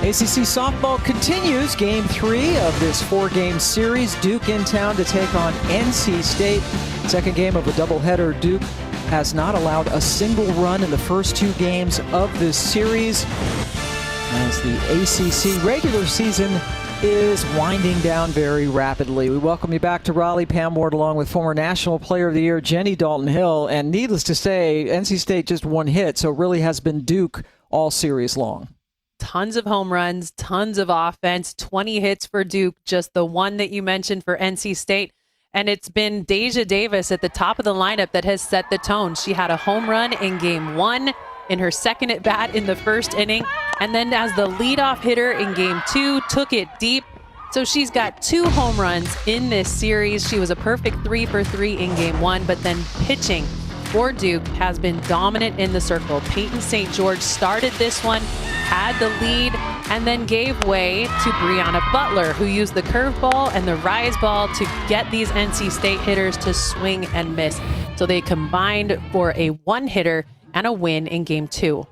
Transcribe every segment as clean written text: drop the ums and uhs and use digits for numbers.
ACC softball continues game 3 of this 4-game series. Duke in town to take on NC State. Second game of a doubleheader. Duke has not allowed a single run in the first 2 games of this series, as the ACC regular season is winding down very rapidly. We welcome you back to Raleigh. Pam Ward along with former National Player of the Year Jenny Dalton-Hill. And needless to say, NC State just 1 hit, so it really has been Duke all series long. Tons of home runs, tons of offense, 20 hits for Duke, just the one that you mentioned for NC State. And it's been Deja Davis at the top of the lineup that has set the tone. She had a home run in game 1, in her second at bat in the first inning, and then as the leadoff hitter in game 2, took it deep. So she's got 2 home runs in this series. She was a perfect 3 for 3 in game 1, but then pitching for Duke has been dominant in the circle. Peyton St. George started this one, had the lead, and then gave way to Brianna Butler, who used the curveball and the rise ball to get these NC State hitters to swing and miss. So they combined for a 1-hitter and a win in game 2.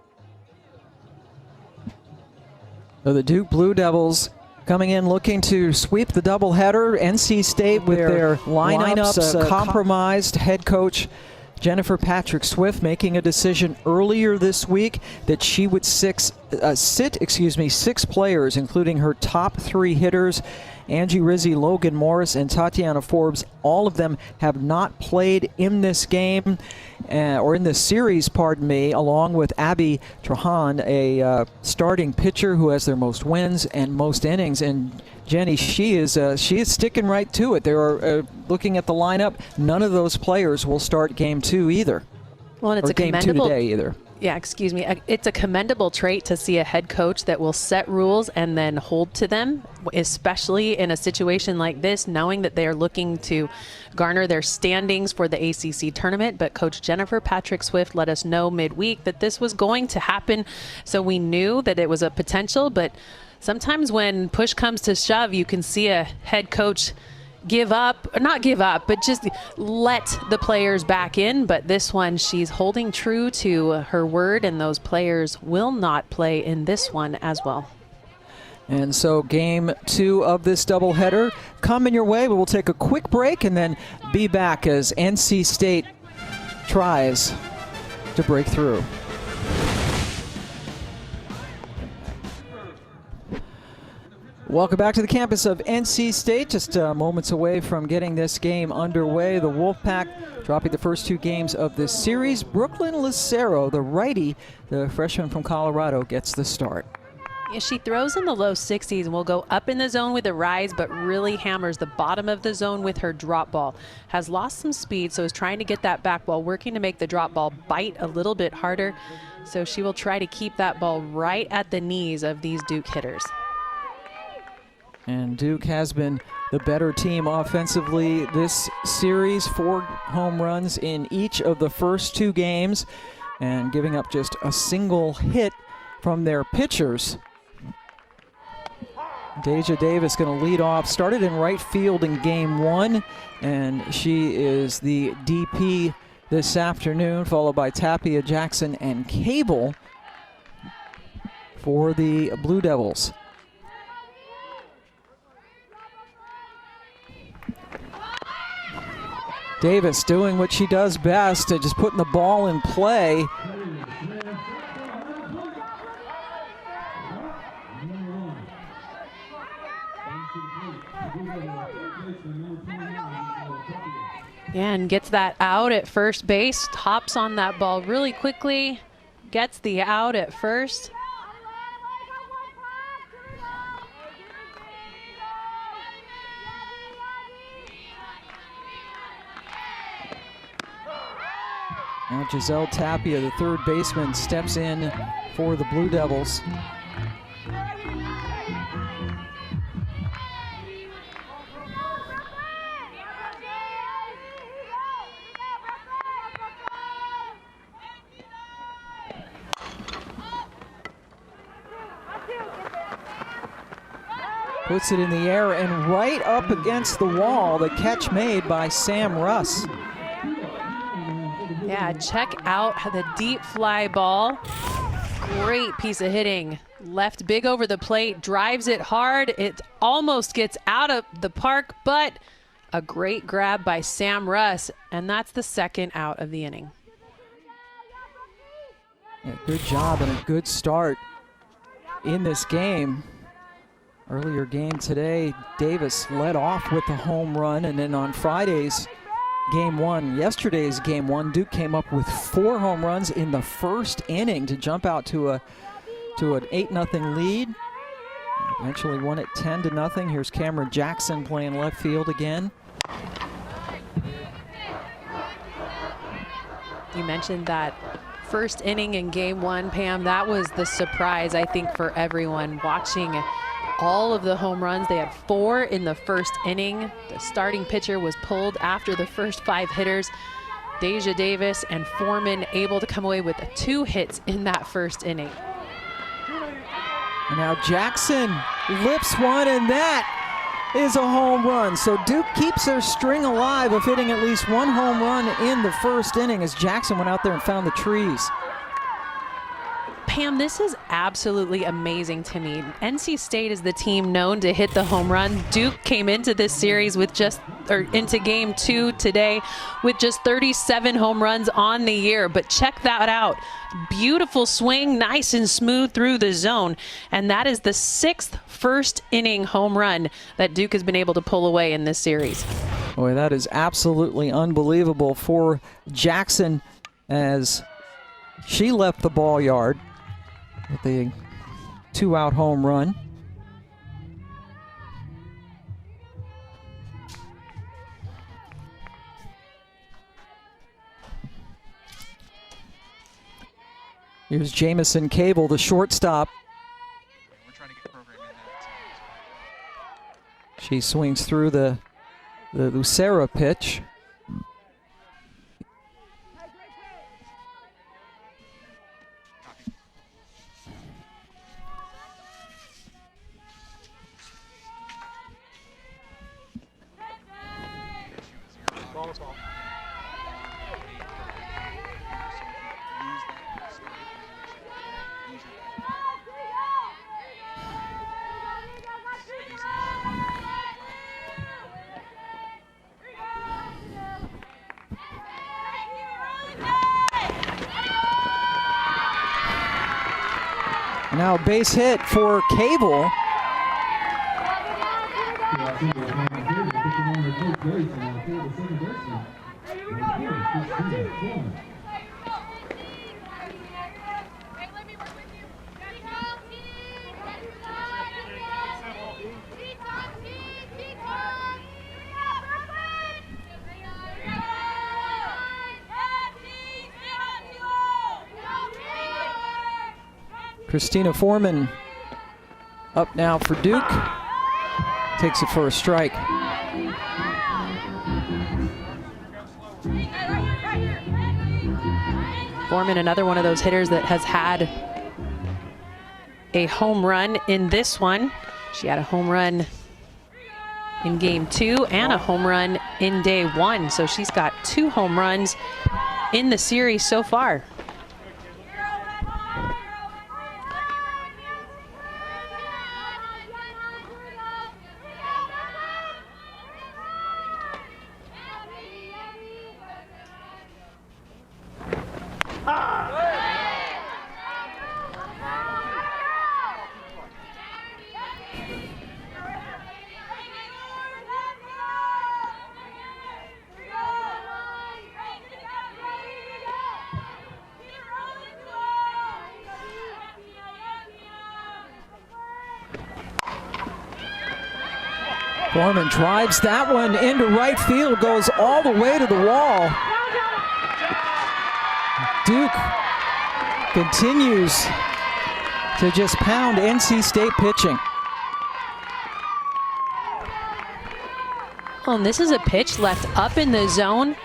So the Duke Blue Devils coming in looking to sweep the doubleheader. NC State with their lineups compromised. Head coach Jennifer Patrick-Swift making a decision earlier this week that she would sit 6 players, including her top 3 hitters, Angie Rizzi, Logan Morris, and Tatiana Forbes. All of them have not played in this game, or in this series, pardon me, along with Abby Trahan, a starting pitcher who has their most wins and most innings. And Jenny, she is sticking right to it. They are looking at the lineup. None of those players will start game 2 either. Well, and it's a game 2 today either. Yeah, excuse me. It's a commendable trait to see a head coach that will set rules and then hold to them, especially in a situation like this, knowing that they are looking to garner their standings for the ACC tournament. But Coach Jennifer Patrick-Swift let us know midweek that this was going to happen. So we knew that it was a potential, but sometimes when push comes to shove, you can see a head coach give up, or not give up, but just let the players back in. But this one, she's holding true to her word, and those players will not play in this one as well. And so game 2 of this doubleheader coming your way, but we'll take a quick break and then be back as NC State tries to break through. Welcome back to the campus of NC State. Just moments away from getting this game underway. The Wolfpack dropping the first 2 games of this series. Brooklyn Lucero, the righty, the freshman from Colorado, gets the start. Yeah, she throws in the low 60s and will go up in the zone with a rise, but really hammers the bottom of the zone with her drop ball. Has lost some speed, so is trying to get that back ball, working to make the drop ball bite a little bit harder. So she will try to keep that ball right at the knees of these Duke hitters. And Duke has been the better team offensively this series. 4 home runs in each of the first 2 games, and giving up just a single hit from their pitchers. Deja Davis going to lead off. Started in right field in game 1, and she is the DP this afternoon, followed by Tapia, Jackson, and Cable for the Blue Devils. Davis doing what she does best, just putting the ball in play. And gets that out at first base, hops on that ball really quickly, gets the out at first. Now Giselle Tapia, the third baseman, steps in for the Blue Devils. Puts it in the air and right up against the wall. The catch made by Sam Russ. Yeah, check out the deep fly ball. Great piece of hitting. Left big over the plate, drives it hard. It almost gets out of the park, but a great grab by Sam Russ, and that's the second out of the inning. Yeah, good job and a good start in this game. Earlier game today, Davis led off with the home run, and then on Friday's Game 1, yesterday's Game 1, Duke came up with 4 home runs in the first inning to jump out to an 8-0 lead. Eventually won it 10-0. Here's Cameron Jackson playing left field again. You mentioned that first inning in Game 1, Pam. That was the surprise, I think, for everyone watching all of the home runs. They had 4 in the first inning. The starting pitcher was pulled after the first 5 hitters. Deja Davis and Foreman able to come away with 2 hits in that first inning. And now Jackson lips one, and that is a home run. So Duke keeps their string alive of hitting at least 1 home run in the first inning as Jackson went out there and found the trees. Pam, this is absolutely amazing to me. NC State is the team known to hit the home run. Duke came into this series with into Game 2 today with just 37 home runs on the year. But check that out. Beautiful swing, nice and smooth through the zone. And that is the 6th first inning home run that Duke has been able to pull away in this series. Boy, that is absolutely unbelievable for Jackson as she left the ball yard with a 2-out home run. Here's Jamison Cable, the shortstop. We're trying to get program in that. She swings through the Lucera pitch. Now base hit for Cable. Christina Foreman up now for Duke. Takes it for a strike. Foreman, another one of those hitters that has had a home run in this one. She had a home run in Game 2 and a home run in Day 1. So she's got 2 home runs in the series so far. Foreman drives that one into right field, goes all the way to the wall. Duke continues to just pound NC State pitching. Oh, and this is a pitch left up in the zone.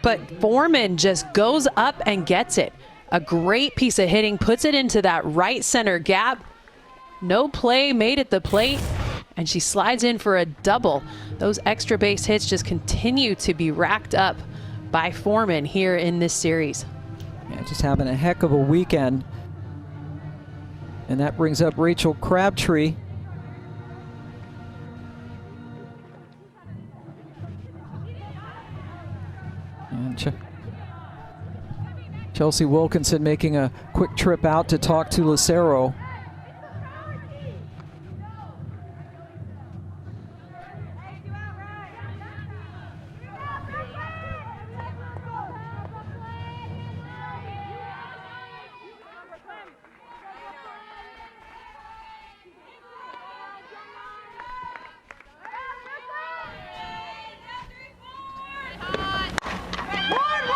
But Foreman just goes up and gets it. A great piece of hitting, puts it into that right center gap. No play made at the plate, and she slides in for a double. Those extra base hits just continue to be racked up by Foreman here in this series. Yeah, just having a heck of a weekend. And that brings up Rachel Crabtree. And Chelsea Wilkinson making a quick trip out to talk to Lucero.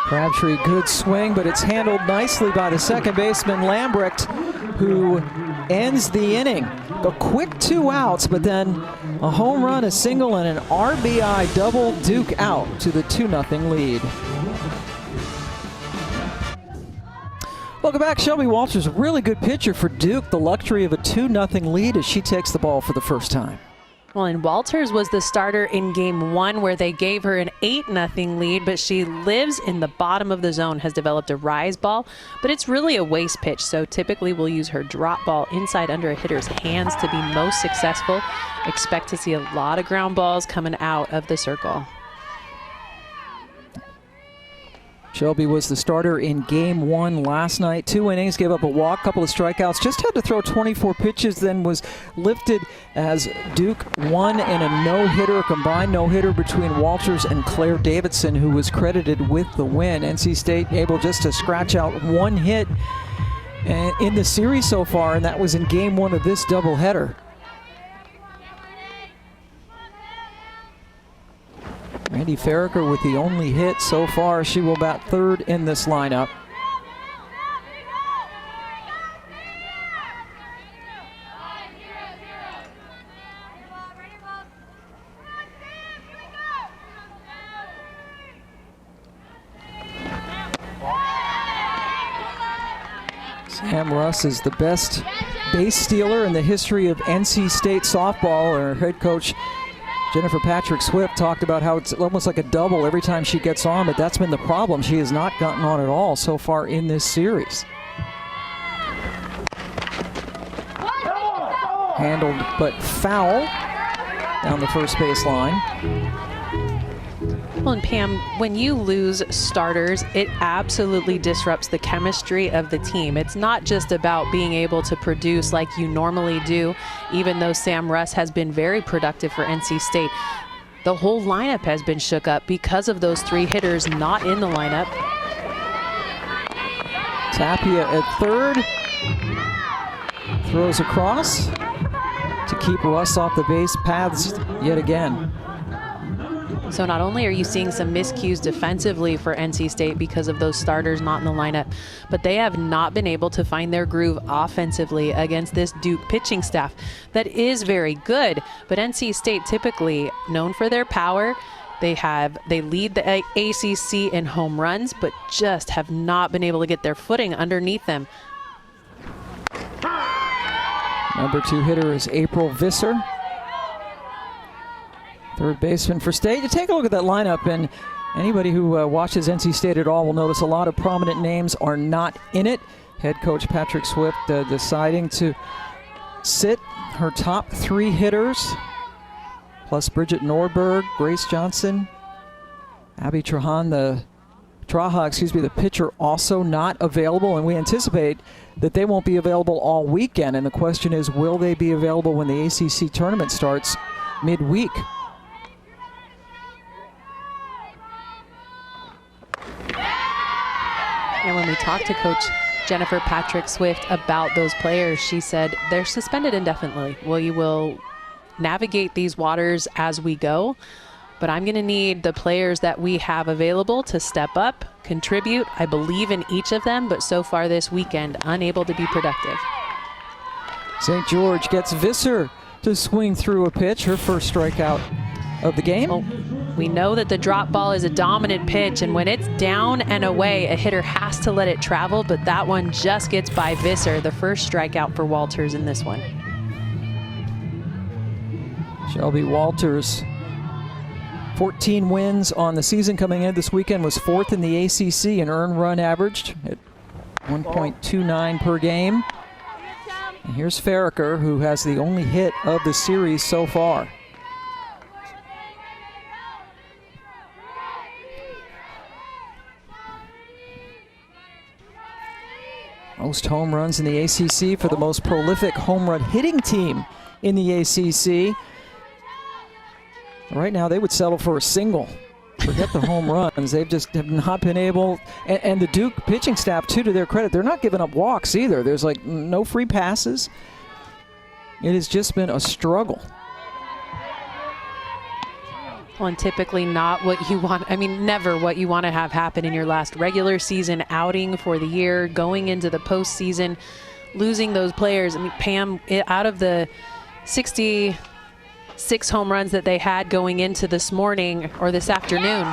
Crabtree, good swing, but it's handled nicely by the second baseman, Lambrecht, who ends the inning. A quick 2 outs, but then a home run, a single, and an RBI double. Duke out to the 2-0 lead. Welcome back. Shelby Walters, a really good pitcher for Duke. The luxury of a 2-0 lead as she takes the ball for the first time. Well, and Walters was the starter in game 1 where they gave her an 8-0 lead, but she lives in the bottom of the zone, has developed a rise ball, but it's really a waste pitch. So typically we'll use her drop ball inside under a hitter's hands to be most successful. Expect to see a lot of ground balls coming out of the circle. Shelby was the starter in game 1 last night. 2 innings, gave up a walk, couple of strikeouts, just had to throw 24 pitches, then was lifted as Duke won in a no-hitter, a combined no-hitter between Walters and Claire Davidson, who was credited with the win. NC State able just to scratch out 1 hit in the series so far, and that was in game 1 of this doubleheader. Randy Farraker with the only hit so far. She will bat third in this lineup. Sam Russ is the best base stealer in the history of NC State softball. Her head coach Jennifer Patrick Swift talked about how it's almost like a double every time she gets on, but that's been the problem. She has not gotten on at all so far in this series. Handled but foul down the first base line. Well, and Pam, when you lose starters, it absolutely disrupts the chemistry of the team. It's not just about being able to produce like you normally do, even though Sam Russ has been very productive for NC State. The whole lineup has been shook up because of those 3 hitters not in the lineup. Tapia at third. Throws across to keep Russ off the base paths yet again. So not only are you seeing some miscues defensively for NC State because of those starters not in the lineup, but they have not been able to find their groove offensively against this Duke pitching staff that is very good. But NC State typically known for their power. They lead the ACC in home runs, but just have not been able to get their footing underneath them. Number 2 hitter is April Visser. Third baseman for State. You take a look at that lineup, and anybody who watches NC State at all will notice a lot of prominent names are not in it. Head coach Patrick Swift deciding to sit her top 3 hitters, plus Bridget Norberg, Grace Johnson, Abby Traha, the pitcher, also not available, and we anticipate that they won't be available all weekend. And the question is, will they be available when the ACC tournament starts midweek? And when we talked to Coach Jennifer Patrick Swift about those players, she said they're suspended indefinitely. We will navigate these waters as we go, but I'm going to need the players that we have available to step up, contribute. I believe in each of them, but so far this weekend, unable to be productive. St. George gets Visser to swing through a pitch, her first strikeout of the game. Oh, we know that the drop ball is a dominant pitch, and when it's down and away, a hitter has to let it travel, but that one just gets by Visser, the first strikeout for Walters in this one. Shelby Walters, 14 wins on the season coming in this weekend, was 4th in the ACC in earned run average at 1.29 per game. And here's Farraker, who has the only hit of the series so far. Most home runs in the ACC for the most prolific home run hitting team in the ACC. Right now, they would settle for a single. Forget the home runs. They've just have not been able, and the Duke pitching staff, too, to their credit, they're not giving up walks either. There's like no free passes. It has just been a struggle. Well, and typically not what you want. I mean, never what you want to have happen in your last regular season outing for the year, going into the postseason, losing those players. I mean, Pam, out of the 66 home runs that they had going into this morning or this afternoon,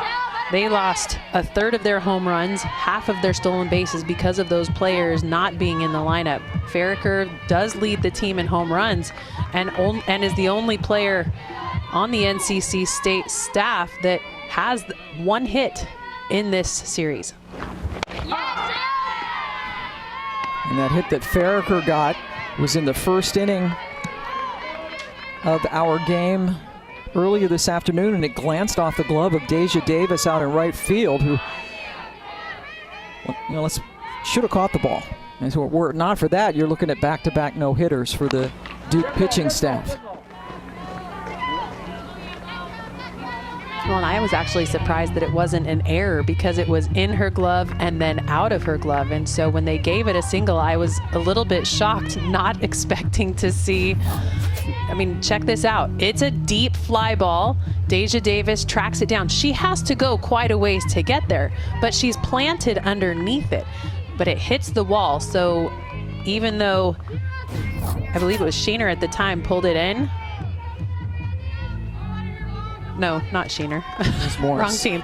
they lost a third of their home runs, half of their stolen bases because of those players not being in the lineup. Farraker does lead the team in home runs and is the only player on the NC State staff that has one hit in this series. And that hit that Farraker got was in the first inning of our game earlier this afternoon, and it glanced off the glove of Deja Davis out in right field, who, you know, should have caught the ball. And so were it not for that, you're looking at back-to-back no-hitters for the Duke pitching staff. Well, and I was actually surprised that it wasn't an error because it was in her glove and then out of her glove. And so when they gave it a single, I was a little bit shocked, not expecting to see. I mean, check this out. It's a deep fly ball. Deja Davis tracks it down. She has to go quite a ways to get there, but she's planted underneath it. But it hits the wall. So even though I believe it was Sheener at the time pulled it in. No, not Sheener. Wrong team.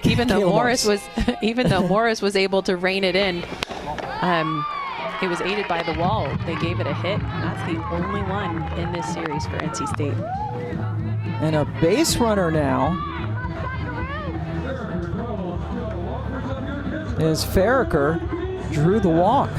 even though Morris was able to rein it in, it was aided by the wall. They gave it a hit, and that's the only one in this series for NC State. And a base runner now is Farraker, drew the walk.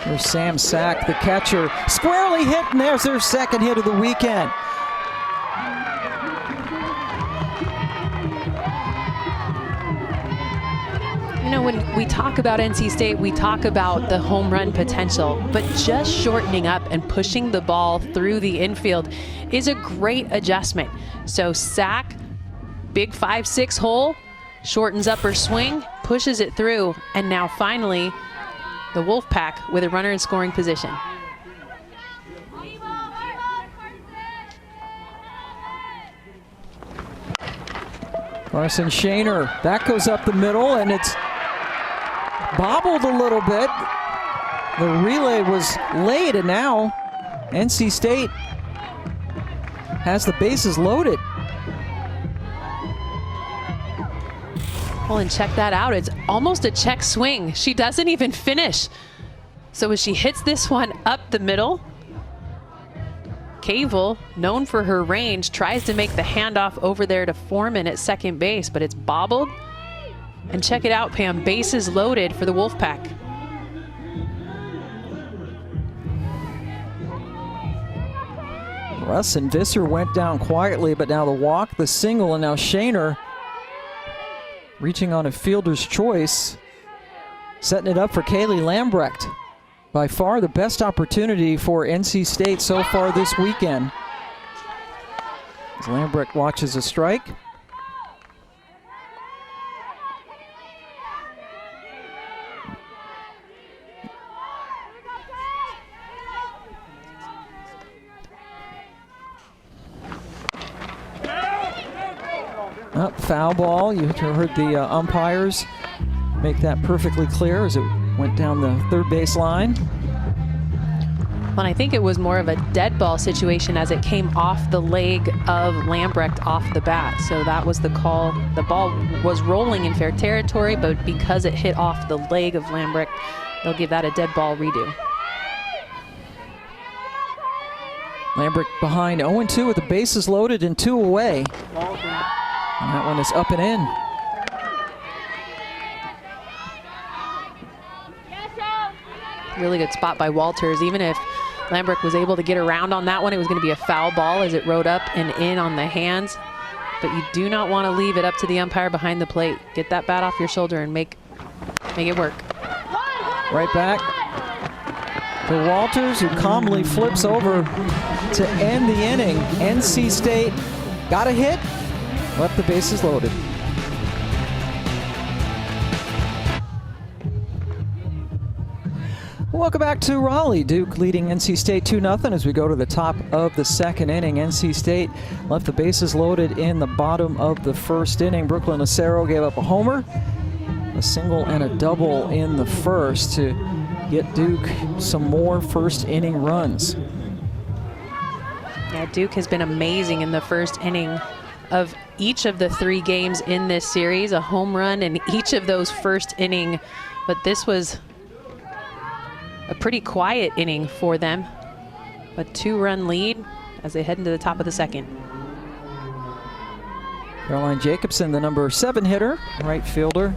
There's Sam Sack, the catcher, squarely hit, and there's their second hit of the weekend. You know, when we talk about NC State, we talk about the home run potential, but just shortening up and pushing the ball through the infield is a great adjustment. So Sack, big 5-6 hole, shortens up her swing, pushes it through, and now finally the Wolfpack with a runner in scoring position. Carson Sheener, that goes up the middle, and it's bobbled a little bit. The relay was late, and now NC State has the bases loaded. Well, and check that out. It's almost a check swing. She doesn't even finish. So as she hits this one up the middle, Cavell, known for her range, tries to make the handoff over there to Foreman at second base, but it's bobbled. And check it out, Pam, bases loaded for the Wolfpack. Russ and Visser went down quietly, but now the walk, the single, and now Sheener reaching on a fielder's choice, setting it up for Kaylee Lambrecht. By far the best opportunity for NC State so far this weekend. As Lambrecht watches a strike. Foul ball. You heard the umpires make that perfectly clear as it went down the third base line. Well, I think it was more of a dead ball situation as it came off the leg of Lambrecht off the bat. So that was the call. The ball was rolling in fair territory, but because it hit off the leg of Lambrecht, they'll give that a dead ball redo. Lambrecht behind 0-2 with the bases loaded and 2 away. And that one is up and in. Really good spot by Walters. Even if Lambrecht was able to get around on that one, it was going to be a foul ball as it rode up and in on the hands. But you do not want to leave it up to the umpire behind the plate. Get that bat off your shoulder and make it work. Right back to Walters, who calmly flips over to end the inning. NC State got a hit, left the bases loaded. Welcome back to Raleigh. Duke leading NC State 2-0 as we go to the top of the second inning. NC State left the bases loaded in the bottom of the first inning. Brooklyn Acero gave up a homer, a single and a double in the first to get Duke some more first inning runs. Yeah, Duke has been amazing in the first inning of each of the 3 games in this series. A home run in each of those first inning, but this was a pretty quiet inning for them. A 2-run lead as they head into the top of the second. Caroline Jacobson, the number 7 hitter, right fielder,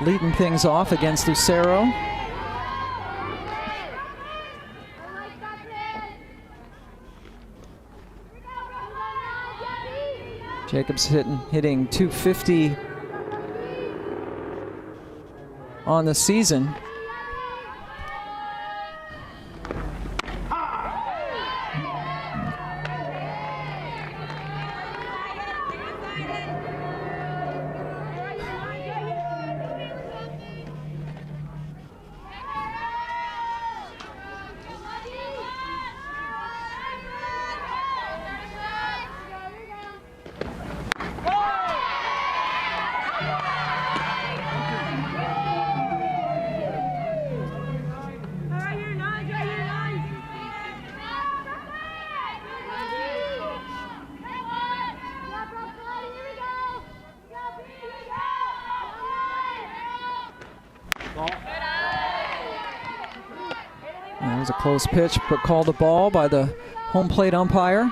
leading things off against Lucero. Jacobs hitting 250 on the season. That was a close pitch, but called a ball by the home plate umpire.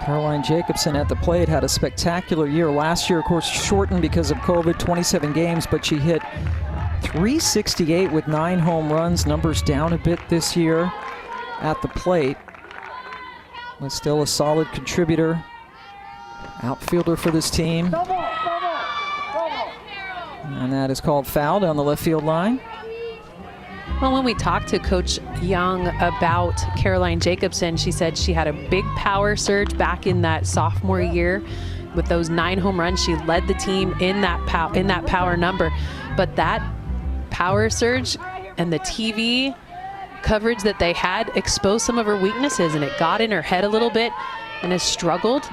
Caroline Jacobson at the plate had a spectacular year last year, of course shortened because of COVID, 27 games, but she hit .368 with 9 home runs. Numbers down a bit this year at the plate, but still a solid contributor, outfielder for this team. And that is called foul down the left field line. Well, when we talked to Coach Young about Caroline Jacobson, she said she had a big power surge back in that sophomore year. With those 9 home runs, she led the team in that power number. But that power surge and the TV coverage that they had exposed some of her weaknesses, and it got in her head a little bit and has struggled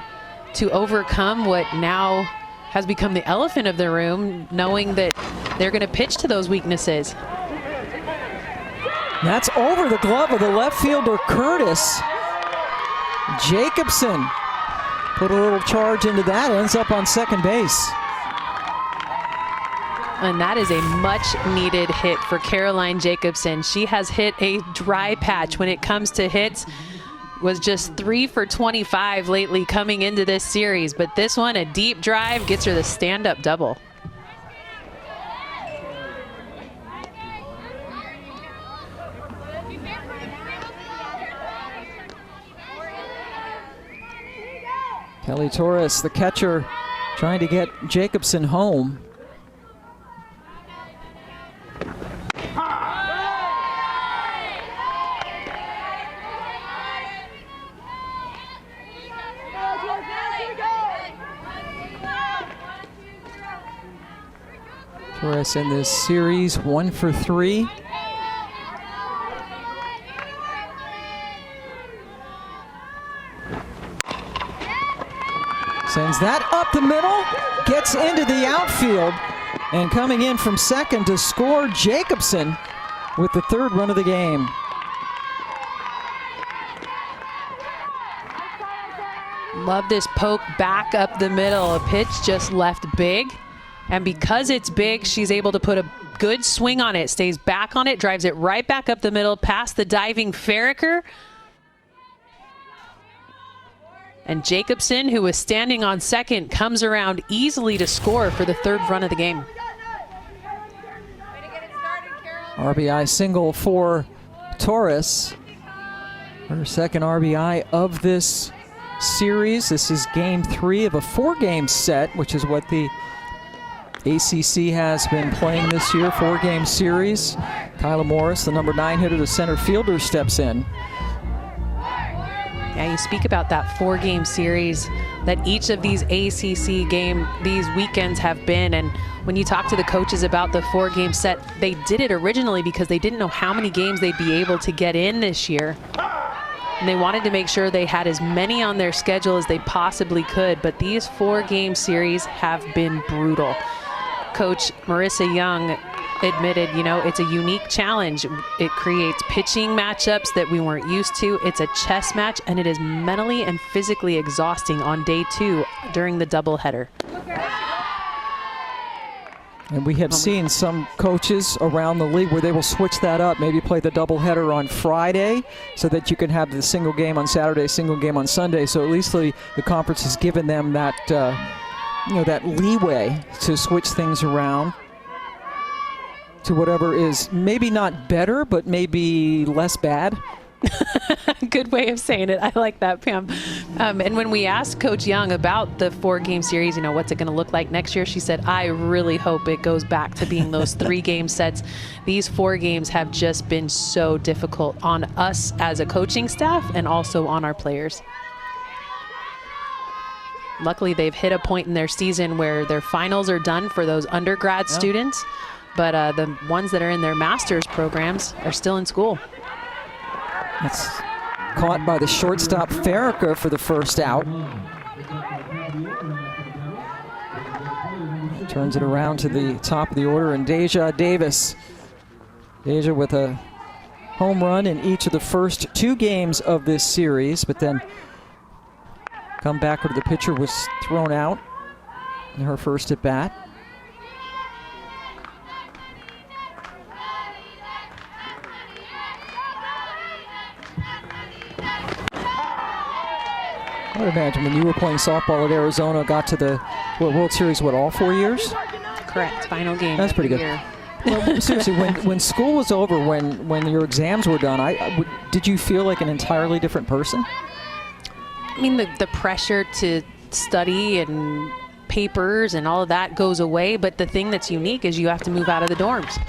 to overcome what now has become the elephant of the room, knowing that they're going to pitch to those weaknesses. That's over the glove of the left fielder, Curtis. Jacobson put a little charge into that, ends up on second base. And that is a much needed hit for Caroline Jacobson. She has hit a dry patch when it comes to hits. Was just 3 for 25 lately coming into this series, but this one, a deep drive, gets her the stand-up double. Kelly Torres, the catcher, trying to get Jacobson home. Torres in this series, 1 for 3. Sends that up the middle, gets into the outfield, and coming in from second to score, Jacobson with the 3rd run of the game. Love this poke back up the middle. A pitch just left big. And because it's big, she's able to put a good swing on it. Stays back on it, drives it right back up the middle, past the diving Farricker. And Jacobson, who was standing on second, comes around easily to score for the 3rd run of the game. RBI single for Torres. Her 2nd RBI of this series. This is game 3 of a 4-game set, which is what the ACC has been playing this year, 4-game series. Kyla Morris, the number 9 hitter, the center fielder, steps in. Yeah, you speak about that 4-game series that each of these ACC these weekends have been. And when you talk to the coaches about the 4-game set, they did it originally because they didn't know how many games they'd be able to get in this year. And they wanted to make sure they had as many on their schedule as they possibly could. But these 4-game series have been brutal. Coach Marissa Young admitted, you know, it's a unique challenge. It creates pitching matchups that we weren't used to. It's a chess match, and it is mentally and physically exhausting on day 2 during the doubleheader. And we have seen some coaches around the league where they will switch that up, maybe play the doubleheader on Friday so that you can have the single game on Saturday, single game on Sunday. So at least the conference has given them that, that leeway to switch things around to whatever is maybe not better, but maybe less bad. Good way of saying it. I like that, Pam. And when we asked Coach Young about the 4-game series, what's it going to look like next year, she said, I really hope it goes back to being those 3-game sets. These 4 games have just been so difficult on us as a coaching staff and also on our players. Luckily, they've hit a point in their season where their finals are done for those undergrad students, but the ones that are in their master's programs are still in school. That's caught by the shortstop Farricker for the first out. Turns it around to the top of the order, and Deja Davis. Deja with a home run in each of the first 2 games of this series, but then come back where the pitcher was thrown out in her first at bat. I would imagine when you were playing softball at Arizona, got to the World Series, all 4 years? Correct, final game. That's pretty good. Well, seriously, when school was over, when your exams were done, did you feel like an entirely different person? I mean, the pressure to study and papers and all of that goes away, but the thing that's unique is you have to move out of the dorms.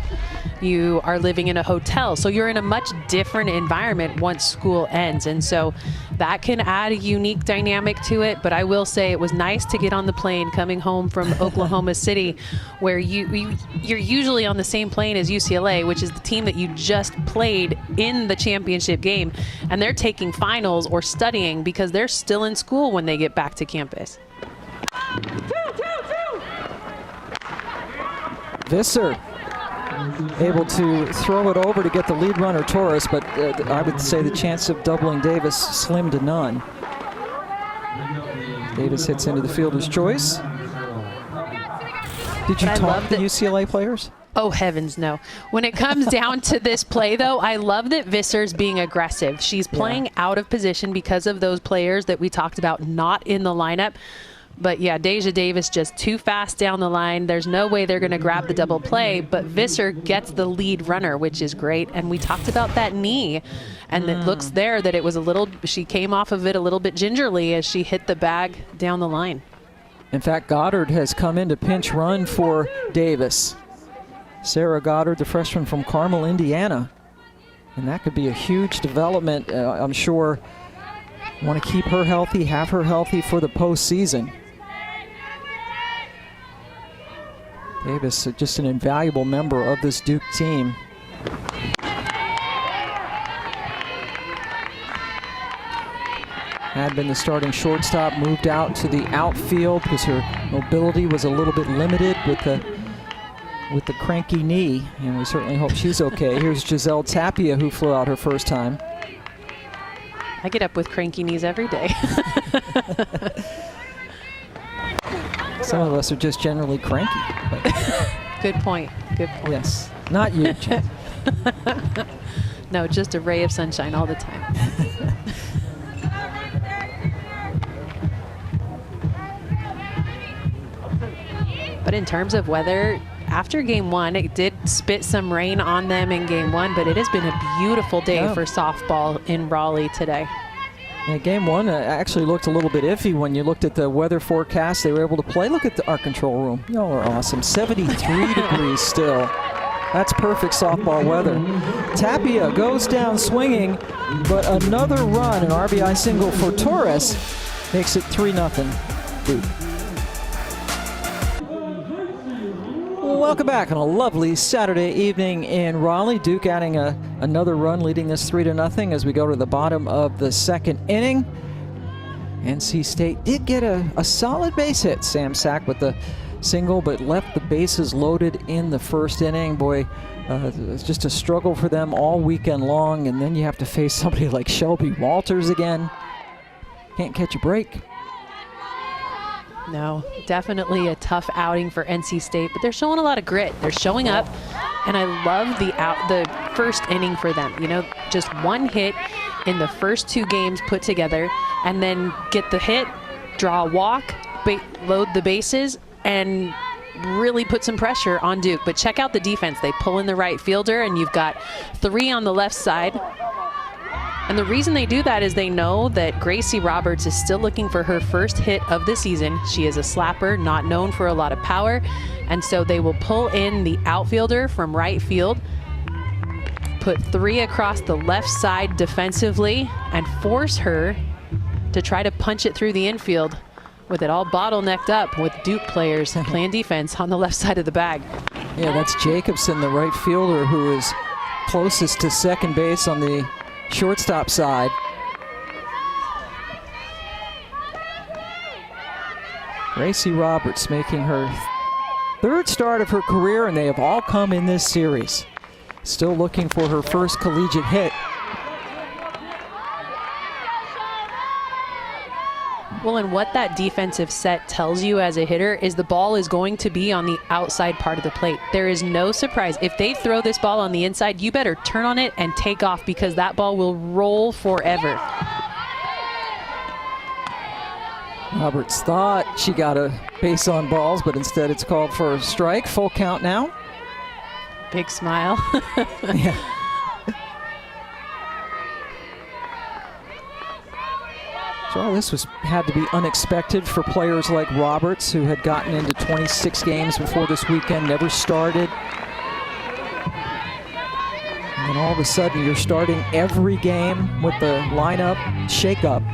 You are living in a hotel, so you're in a much different environment once school ends, and so that can add a unique dynamic to it. But I will say it was nice to get on the plane coming home from Oklahoma City, where you're usually on the same plane as UCLA, which is the team that you just played in the championship game, and they're taking finals or studying because they're still in school when they get back to campus. Visser able to throw it over to get the lead runner, Torres, but I would say the chance of doubling Davis slim to none. Davis hits into the fielder's choice. Did you talk to UCLA players? Oh, heavens, no. When it comes down to this play, though, I love that Visser's being aggressive. She's playing out of position because of those players that we talked about not in the lineup. But yeah, Deja Davis just too fast down the line. There's no way they're going to grab the double play, but Visser gets the lead runner, which is great. And we talked about that knee, and it looks there that it was she came off of it a little bit gingerly as she hit the bag down the line. In fact, Goddard has come in to pinch run for Davis. Sarah Goddard, the freshman from Carmel, Indiana. And that could be a huge development. I'm sure want to keep her healthy, have her healthy for the postseason. Davis, just an invaluable member of this Duke team. Had been the starting shortstop, moved out to the outfield because her mobility was a little bit limited with the cranky knee, and we certainly hope she's okay. Here's Giselle Tapia, who flew out her first time. I get up with cranky knees every day. Some of us are just generally cranky. But Good point. Good point. yes, not you, Jen. No, just a ray of sunshine all the time. But in terms of weather, after game one, it did spit some rain on them in game one, but it has been a beautiful day for softball in Raleigh today. Yeah, game one actually looked a little bit iffy when you looked at the weather forecast. They were able to play. Look at our control room. Y'all are awesome. 73 degrees still. That's perfect softball weather. Tapia goes down swinging, but another run, an RBI single for Torres, makes it 3-0 Duke. Welcome back on a lovely Saturday evening in Raleigh. Duke adding another run, leading us 3-0 as we go to the bottom of the second inning. NC State did get a solid base hit. Sam Sack with the single, but left the bases loaded in the first inning. Boy, it's just a struggle for them all weekend long, and then you have to face somebody like Shelby Walters again. Can't catch a break. No, definitely a tough outing for NC State, but they're showing a lot of grit. They're showing up, and I love the first inning for them. You know, just one hit in the first two games put together, and then get the hit, draw a walk, load the bases, and really put some pressure on Duke. But check out the defense. They pull in the right fielder, and you've got 3 on the left side. And the reason they do that is they know that Gracie Roberts is still looking for her first hit of the season. She is a slapper, not known for a lot of power. And so they will pull in the outfielder from right field, put 3 across the left side defensively, and force her to try to punch it through the infield with it all bottlenecked up with Duke players playing defense on the left side of the bag. Yeah, that's Jacobson, the right fielder, who is closest to second base on the shortstop side. Gracie Roberts making her third start of her career, and they have all come in this series. Still looking for her first collegiate hit. Well, and what that defensive set tells you as a hitter is the ball is going to be on the outside part of the plate. There is no surprise. If they throw this ball on the inside, you better turn on it and take off, because that ball will roll forever. Roberts thought she got a base on balls, but instead it's called for a strike. Full count now. Big smile. Yeah. So this had to be unexpected for players like Roberts, who had gotten into 26 games before this weekend, never started. And then all of a sudden you're starting every game with the lineup shakeup.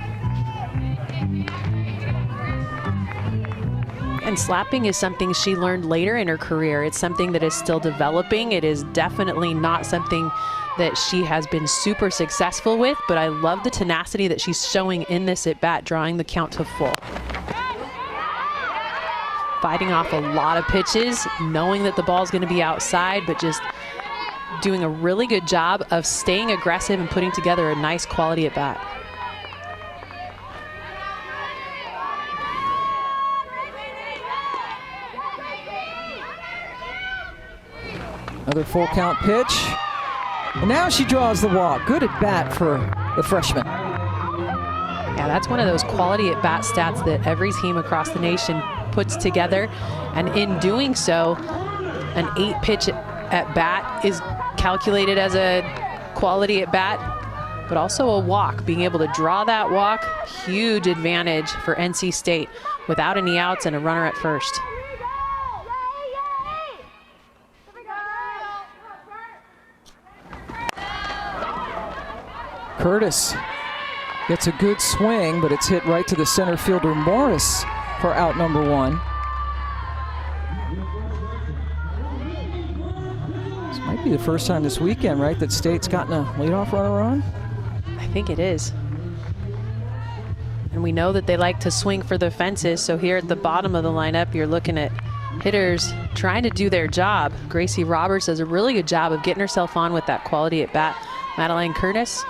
And slapping is something she learned later in her career. It's something that is still developing. It is definitely not something that she has been super successful with, but I love the tenacity that she's showing in this at-bat, drawing the count to full. Fighting off a lot of pitches, knowing that the ball's going to be outside, but just doing a really good job of staying aggressive and putting together a nice quality at-bat. Another full count pitch. And now she draws the walk. Good at bat for the freshman. Yeah, that's one of those quality at bat stats that every team across the nation puts together. And in doing so, an 8-pitch at bat is calculated as a quality at bat, but also a walk. Being able to draw that walk, huge advantage for NC State without any outs and a runner at first. Curtis gets a good swing, but it's hit right to the center fielder Morris for out number 1. Should be the first time this weekend, right, that State's gotten a leadoff runner on? I think it is. And we know that they like to swing for the fences, so here at the bottom of the lineup, you're looking at hitters trying to do their job. Gracie Roberts does a really good job of getting herself on with that quality at bat. Madeline Curtis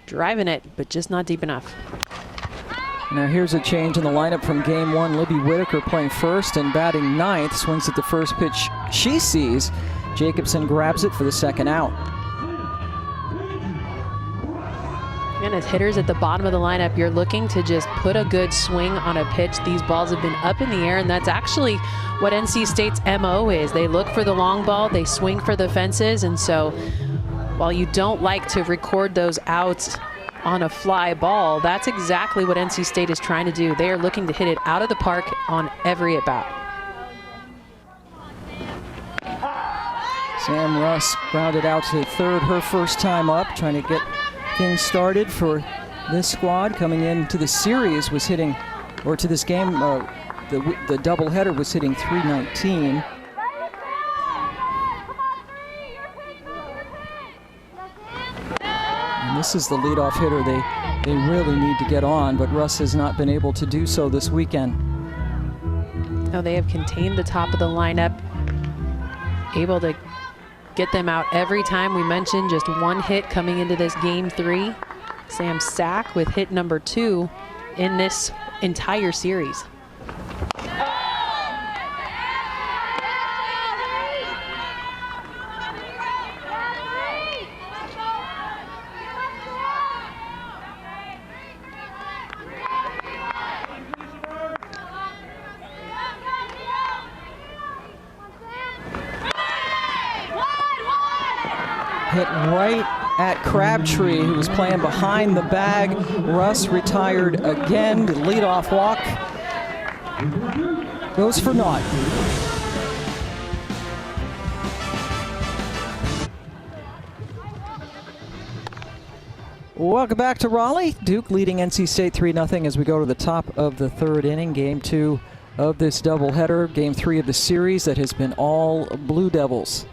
driving it, but just not deep enough. Now here's a change in the lineup from game one. Libby Whitaker playing first and batting ninth. Swings at the first pitch she sees. Jacobson grabs it for the second out. And as hitters at the bottom of the lineup, you're looking to just put a good swing on a pitch. These balls have been up in the air, and that's actually what NC State's MO is. They look for the long ball, they swing for the fences, and so while you don't like to record those outs on a fly ball, that's exactly what NC State is trying to do. They are looking to hit it out of the park on every at-bat. Sam Russ grounded out to third, her first time up, trying to get things started for this squad. Coming into the series was hitting, or to this game, the doubleheader was hitting .319. And this is the leadoff hitter they really need to get on, but Russ has not been able to do so this weekend. Now they have contained the top of the lineup, able to get them out every time. We mentioned just one hit coming into this game three. Sam Sack with hit number 2 in this entire series. Hit right at Crabtree, who was playing behind the bag. Russ retired again. The leadoff walk goes for naught. Welcome back to Raleigh. Duke leading NC State 3-0 as we go to the top of the third inning. Game 2 of this doubleheader. Game 3 of the series that has been all Blue Devils.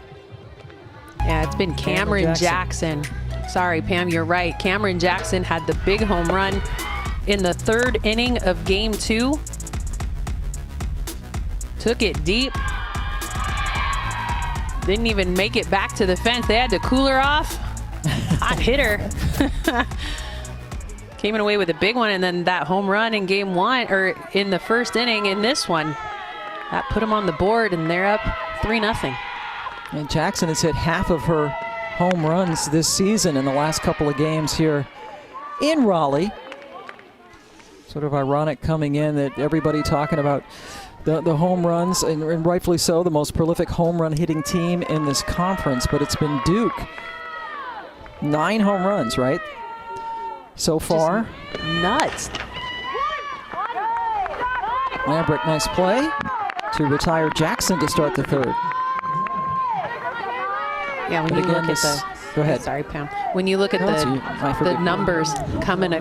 Yeah, it's been Cameron Jackson. Sorry, Pam, you're right. Cameron Jackson had the big home run in the third inning of game 2. Took it deep. Didn't even make it back to the fence. They had to cool her off. Hot hitter. Came away with a big one, and then that home run in game 1, or in the first inning in this one, that put them on the board, and they're up 3-0. And Jackson has hit half of her home runs this season in the last couple of games here in Raleigh. Sort of ironic coming in that everybody talking about the home runs, and rightfully so, the most prolific home run hitting team in this conference, but it's been Duke. 9 home runs, right? So far. Just nuts. Lambrick, nice play to retire Jackson to start the third. Yeah, when you look at the, go ahead. Sorry, Pam. When you look at the numbers coming,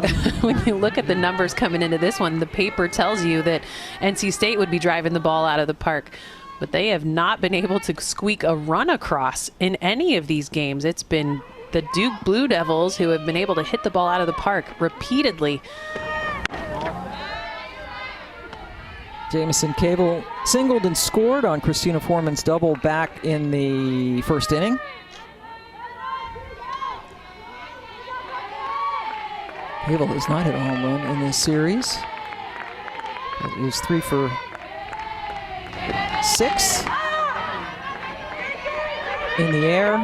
when you look at the numbers coming into this one, the paper tells you that NC State would be driving the ball out of the park, but they have not been able to squeak a run across in any of these games. It's been the Duke Blue Devils who have been able to hit the ball out of the park repeatedly. Jamison Cable singled and scored on Christina Foreman's double back in the first inning. Cable has not hit a home run in this series. It was 3 for 6. In the air.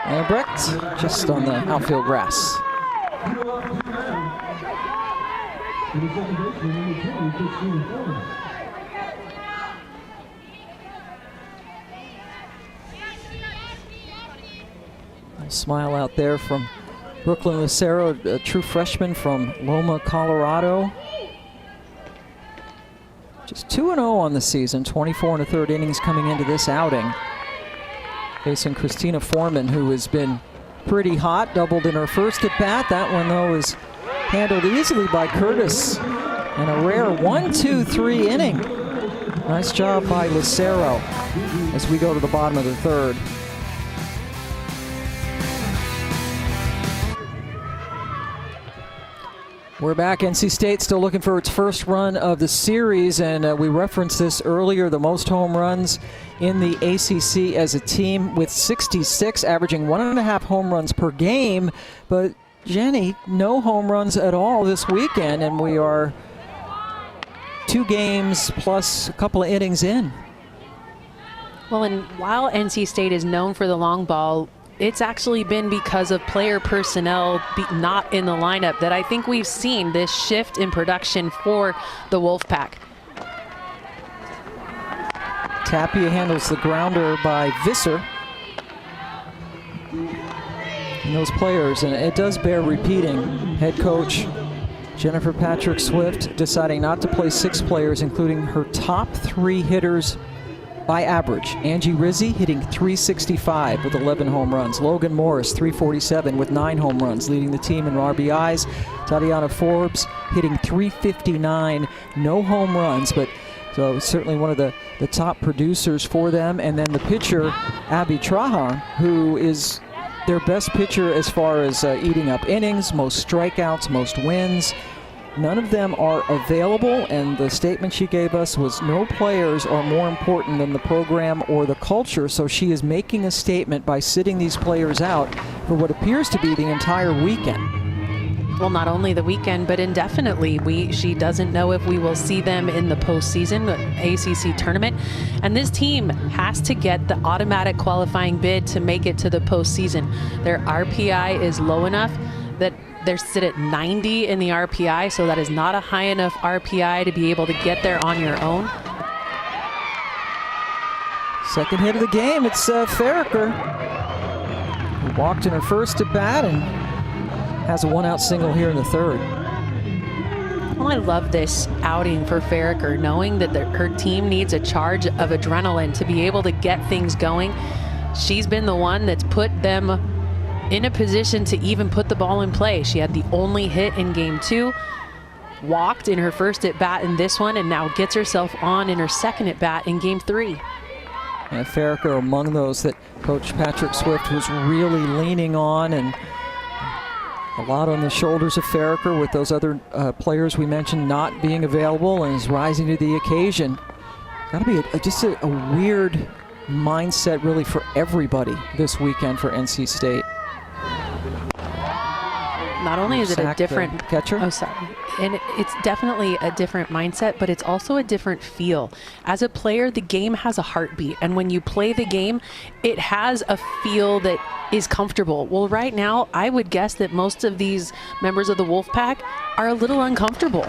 Lambrick just on the outfield grass. A smile out there from Brooklyn Lucero, a true freshman from Loma, Colorado. Just 2-0 on the season, 24 1/3 innings coming into this outing. Facing Christina Foreman, who has been pretty hot, doubled in her first at bat. That one, though, is handled easily by Curtis. And a rare 1-2-3 inning Nice job by Lucero as we go to the bottom of the third. We're back. NC State still looking for its first run of the series, and we referenced this earlier, the most home runs in the ACC as a team with 66, averaging 1.5 home runs per game. But Jenny, no home runs at all this weekend, and we are 2 games plus a couple of innings in. Well, and while NC State is known for the long ball, it's actually been because of player personnel not in the lineup that I think we've seen this shift in production for the Wolfpack. Tapia handles the grounder by Visser. And those players, and it does bear repeating, head coach Jennifer Patrick Swift deciding not to play 6 players, including her top 3 hitters by average. Angie Rizzi hitting .365 with 11 home runs. Logan Morris, .347 with 9 home runs, leading the team in RBIs. Tatiana Forbes hitting .359, no home runs, but so certainly one of the top producers for them. And then the pitcher, Abby Trahan, who is their best pitcher as far as eating up innings, most strikeouts, most wins. None of them are available, and the statement she gave us was no players are more important than the program or the culture, so she is making a statement by sitting these players out for what appears to be the entire weekend. Well, not only the weekend, but indefinitely. She doesn't know if we will see them in the postseason, the ACC tournament. And this team has to get the automatic qualifying bid to make it to the postseason. Their RPI is low enough that they're sit at 90 in the RPI, so that is not a high enough RPI to be able to get there on your own. Second hit of the game, it's Farraker, who walked in her first at bat and has a 1-out single here in the third. Well, I love this outing for Farraker, knowing that her team needs a charge of adrenaline to be able to get things going. She's been the one that's put them in a position to even put the ball in play. She had the only hit in game 2, walked in her first at bat in this one, and now gets herself on in her second at bat in game 3. And Farraker among those that Coach Patrick Swift was really leaning on, and a lot on the shoulders of Farraker with those other players we mentioned not being available, and is rising to the occasion. Got to be just a weird mindset really for everybody this weekend for NC State. Not only is it a different catcher. Oh, sorry. And it's definitely a different mindset, but it's also a different feel. As a player, the game has a heartbeat. And when you play the game, it has a feel that is comfortable. Well, right now, I would guess that most of these members of the Wolfpack are a little uncomfortable.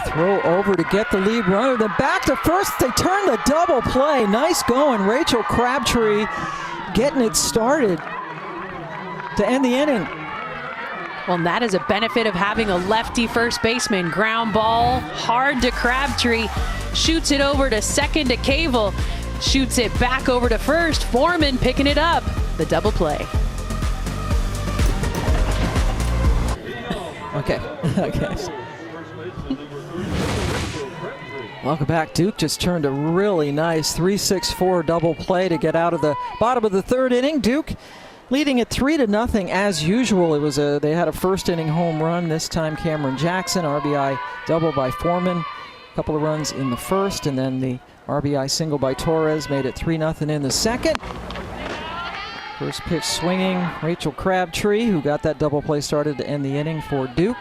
Throw over to get the lead runner. Then back to first. They turn the double play. Nice going. Rachel Crabtree getting it started to end the inning. Well, and that is a benefit of having a lefty first baseman. Ground ball, hard to Crabtree, shoots it over to second to Cable, shoots it back over to first. Foreman picking it up. The double play. Okay. Okay. Welcome back. Duke just turned a really nice 3-6-4 double play to get out of the bottom of the third inning. Duke leading it 3-0 as usual. It was they had a first inning home run. This time Cameron Jackson, RBI double by Foreman. A couple of runs in the first, and then the RBI single by Torres made it 3-0 in the second. First pitch swinging, Rachel Crabtree, who got that double play started to end the inning for Duke.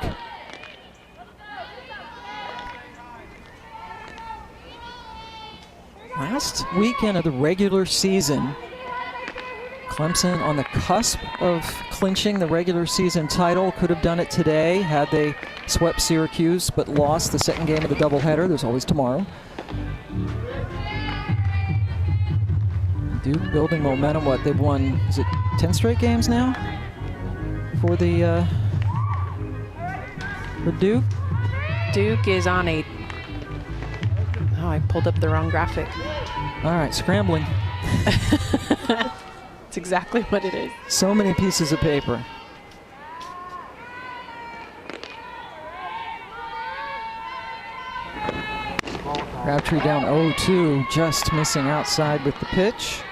Last weekend of the regular season, Clemson on the cusp of clinching the regular season title. Could have done it today had they swept Syracuse, but lost the second game of the doubleheader. There's always tomorrow. Duke building momentum. What, they've won, is it 10 straight games now for the for Duke? Duke is on a... Oh, I pulled up the wrong graphic. All right, scrambling. That's exactly what it is. So many pieces of paper. Crabtree down 0-2, just missing outside with the pitch.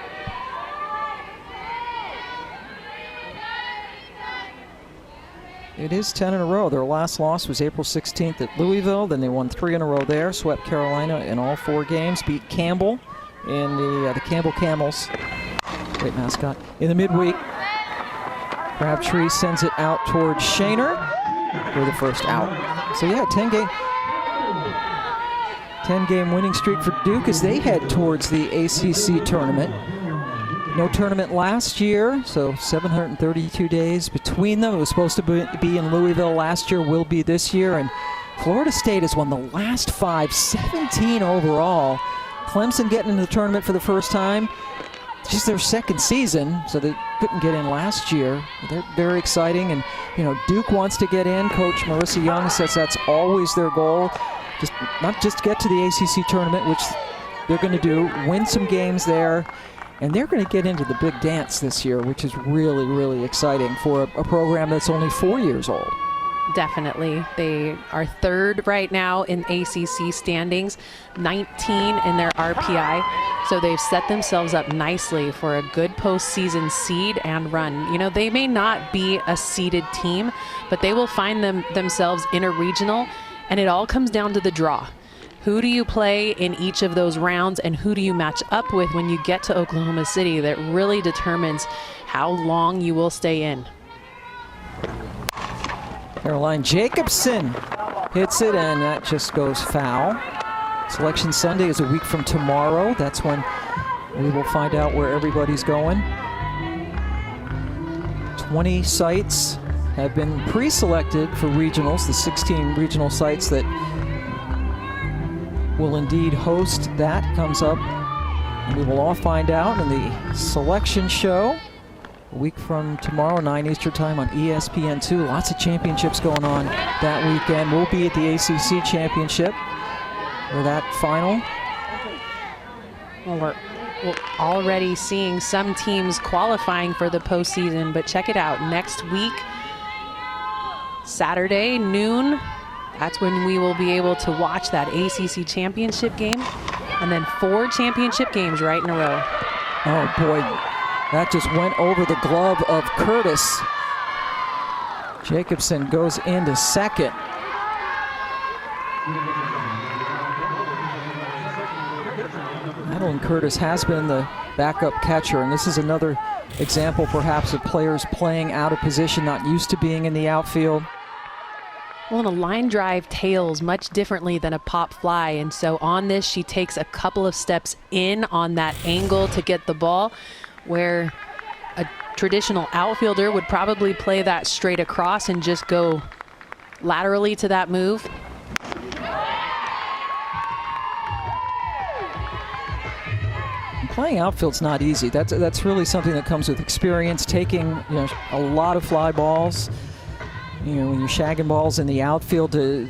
It is 10 in a row. Their last loss was April 16th at Louisville. Then they won 3 in a row there, swept Carolina in all 4 games, beat Campbell in the Campbell Camels, great mascot, in the midweek. Crabtree sends it out towards Shaner for the first out. So yeah, 10-game winning streak for Duke as they head towards the ACC tournament. No tournament last year, so 732 days between them. It was supposed to be in Louisville last year, will be this year. And Florida State has won the last 5, 17 overall. Clemson getting into the tournament for the first time. It's just their second season, so they couldn't get in last year. They're very exciting, and you know, Duke wants to get in. Coach Marissa Young says that's always their goal. Not just to get to the ACC tournament, which they're going to do, win some games there. And they're going to get into the big dance this year, which is really, really exciting for a program that's only 4 years old. Definitely. They are 3rd right now in ACC standings, 19 in their RPI. So they've set themselves up nicely for a good postseason seed and run. You know, they may not be a seeded team, but they will find themselves in a regional, and it all comes down to the draw. Who do you play in each of those rounds, and who do you match up with when you get to Oklahoma City? That really determines how long you will stay in. Caroline Jacobson hits it, and that just goes foul. Selection Sunday is a week from tomorrow. That's when we will find out where everybody's going. 20 sites have been pre-selected for regionals, the 16 regional sites that will indeed host that comes up, and we will all find out in the selection show a week from tomorrow, 9 Eastern time on ESPN2. Lots of championships going on that weekend. We'll be at the ACC championship for that final. Well, we're already seeing some teams qualifying for the postseason, but check it out. Next week, Saturday, noon, that's when we will be able to watch that ACC championship game, and then 4 championship games right in a row. Oh boy, that just went over the glove of Curtis. Jacobson goes into second. Madeline Curtis has been the backup catcher, and this is another example perhaps of players playing out of position, not used to being in the outfield. Well, and a line drive tails much differently than a pop fly, and so on this she takes a couple of steps in on that angle to get the ball, where a traditional outfielder would probably play that straight across and just go laterally to that move. Playing outfield's not easy. That's really something that comes with experience, taking a lot of fly balls. When you're shagging balls in the outfield to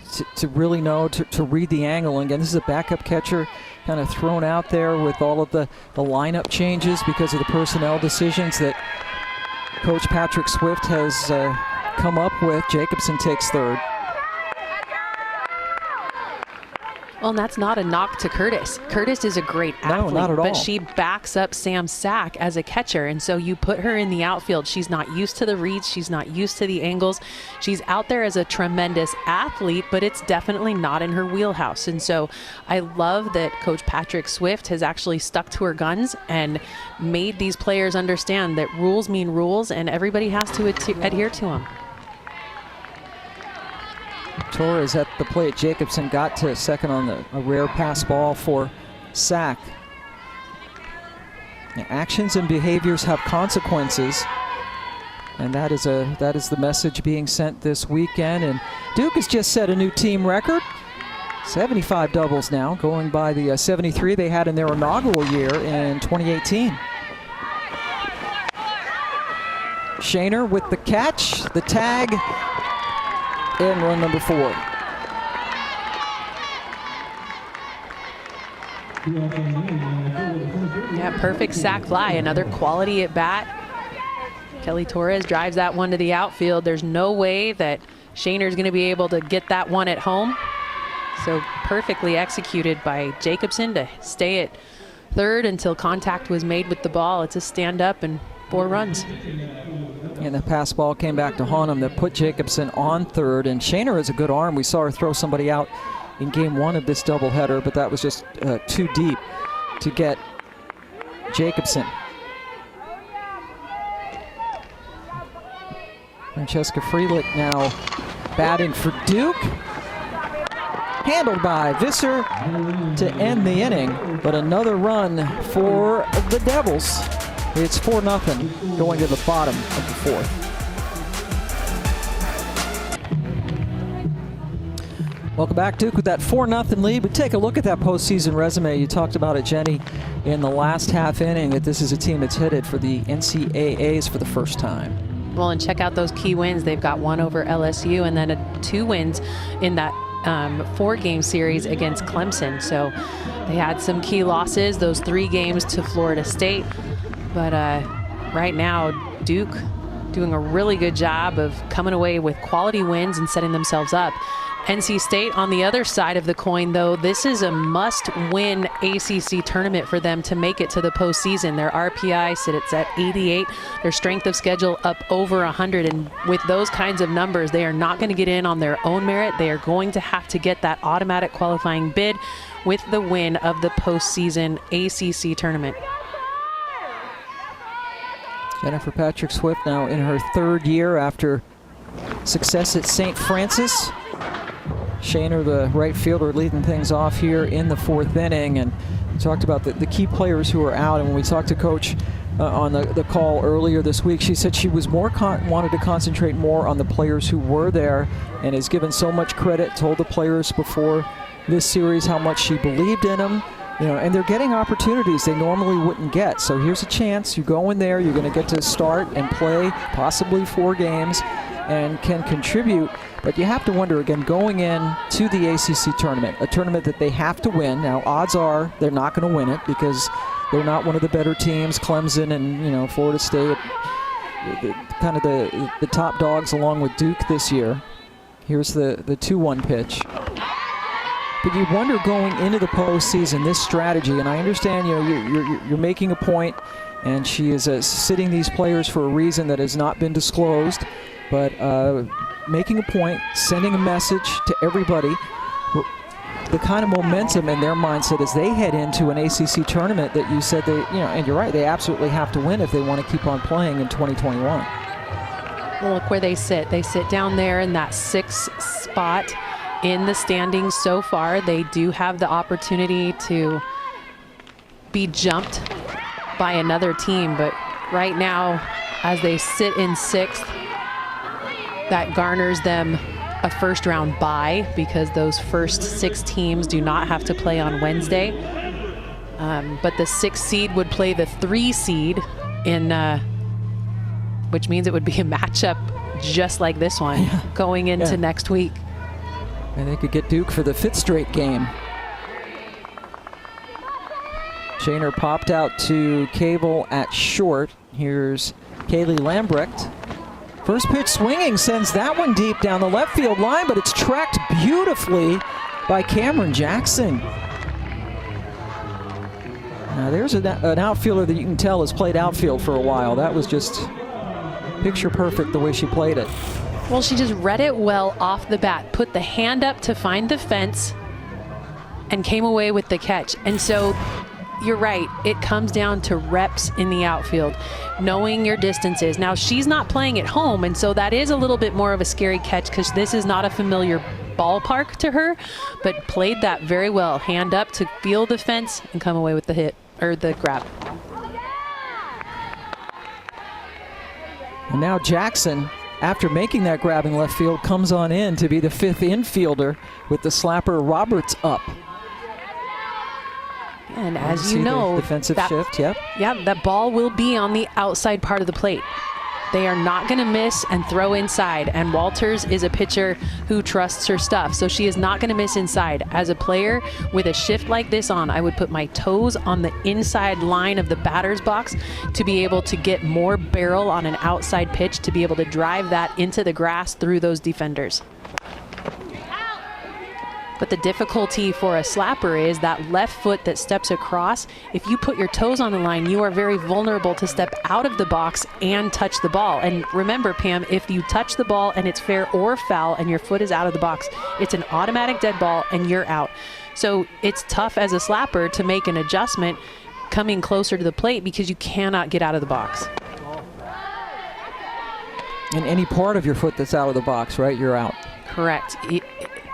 really know to read the angle. And again, this is a backup catcher kind of thrown out there with all of the lineup changes because of the personnel decisions that Coach Patrick Swift has come up with. Jacobson takes third. Well, and that's not a knock to Curtis. Curtis is a great athlete, not at all. But she backs up Sam Sack as a catcher, and so you put her in the outfield. She's not used to the reads. She's not used to the angles. She's out there as a tremendous athlete, but it's definitely not in her wheelhouse. And so I love that Coach Patrick Swift has actually stuck to her guns and made these players understand that rules mean rules, and everybody has to adhere to them. Torres at the plate. Jacobson got to second on a rare pass ball for Sack. Now, actions and behaviors have consequences, and that is the message being sent this weekend. And Duke has just set a new team record, 75 doubles now, going by the 73 they had in their inaugural year in 2018. Shaner with the catch, the tag, and run number 4. Yeah, perfect sack fly, another quality at bat. Kelly Torres drives that one to the outfield. There's no way that Shaner's going to be able to get that one at home. So perfectly executed by Jacobson to stay at third until contact was made with the ball. It's a stand up and 4 runs. And the pass ball came back to haunt him that put Jacobson on third. And Shaner has a good arm. We saw her throw somebody out in game 1 of this doubleheader, but that was just too deep to get Jacobson. Francesca Freelich now batting for Duke. Handled by Visser to end the inning, but another run for the Devils. It's 4-0 going to the bottom of the 4th. Welcome back, Duke, with that 4-0 lead. But take a look at that postseason resume. You talked about it, Jenny, in the last half inning, that this is a team that's headed for the NCAAs for the first time. Well, and check out those key wins. They've got 1 over LSU and then 2 wins in that 4-game series against Clemson. So they had some key losses, those 3 games to Florida State. But right now, Duke doing a really good job of coming away with quality wins and setting themselves up. NC State on the other side of the coin, though, this is a must-win ACC tournament for them to make it to the postseason. Their RPI sits at 88, their strength of schedule up over 100, and with those kinds of numbers, they are not going to get in on their own merit. They are going to have to get that automatic qualifying bid with the win of the postseason ACC tournament. Jennifer Patrick Swift now in her 3rd year after success at St. Francis. Shaner, the right fielder, leading things off here in the 4th inning. And we talked about the key players who are out. And when we talked to Coach on the call earlier this week, she said she was wanted to concentrate more on the players who were there, and has given so much credit, told the players before this series how much she believed in them. You know, and they're getting opportunities they normally wouldn't get. So here's a chance. You go in there, you're going to get to start and play possibly 4 games and can contribute. But you have to wonder, again, going in to the ACC tournament, a tournament that they have to win. Now, odds are they're not going to win it because they're not one of the better teams. Clemson and, you know, Florida State, kind of the top dogs along with Duke this year. Here's the 2-1 pitch. But you wonder going into the postseason, this strategy, and I understand, you know, you're making a point, and she is sitting these players for a reason that has not been disclosed, but making a point, sending a message to everybody, the kind of momentum in their mindset as they head into an ACC tournament that you said they, you know, and you're right, they absolutely have to win if they want to keep on playing in 2021. Well, look where they sit. They sit down there in that 6th spot in the standings so far. They do have the opportunity to be jumped by another team, but right now, as they sit in 6th, that garners them a 1st-round bye because those first 6 teams do not have to play on Wednesday. But the 6th seed would play the 3 seed in, which means it would be a matchup just like this one going into next week. And they could get Duke for the 5th straight game. Shaner popped out to Cable at short. Here's Kaylee Lambrecht. First pitch swinging, sends that one deep down the left field line, but it's tracked beautifully by Cameron Jackson. Now there's an outfielder that you can tell has played outfield for a while. That was just picture perfect the way she played it. Well, she just read it well off the bat, put the hand up to find the fence, and came away with the catch. And so you're right, it comes down to reps in the outfield, knowing your distances. Now, she's not playing at home, and so that is a little bit more of a scary catch because this is not a familiar ballpark to her, but played that very well. Hand up to feel the fence and come away with the hit, or the grab. And now Jackson, after making that grab in left field, comes on in to be the 5th infielder with the slapper Roberts up. And as you know, defensive shift, yeah, that ball will be on the outside part of the plate. They are not going to miss and throw inside. And Walters is a pitcher who trusts her stuff, so she is not going to miss inside. As a player with a shift like this on, I would put my toes on the inside line of the batter's box to be able to get more barrel on an outside pitch, to be able to drive that into the grass through those defenders. But the difficulty for a slapper is that left foot that steps across. If you put your toes on the line, you are very vulnerable to step out of the box and touch the ball. And remember, Pam, if you touch the ball and it's fair or foul and your foot is out of the box, it's an automatic dead ball and you're out. So it's tough as a slapper to make an adjustment coming closer to the plate because you cannot get out of the box. And any part of your foot that's out of the box, right, you're out. Correct.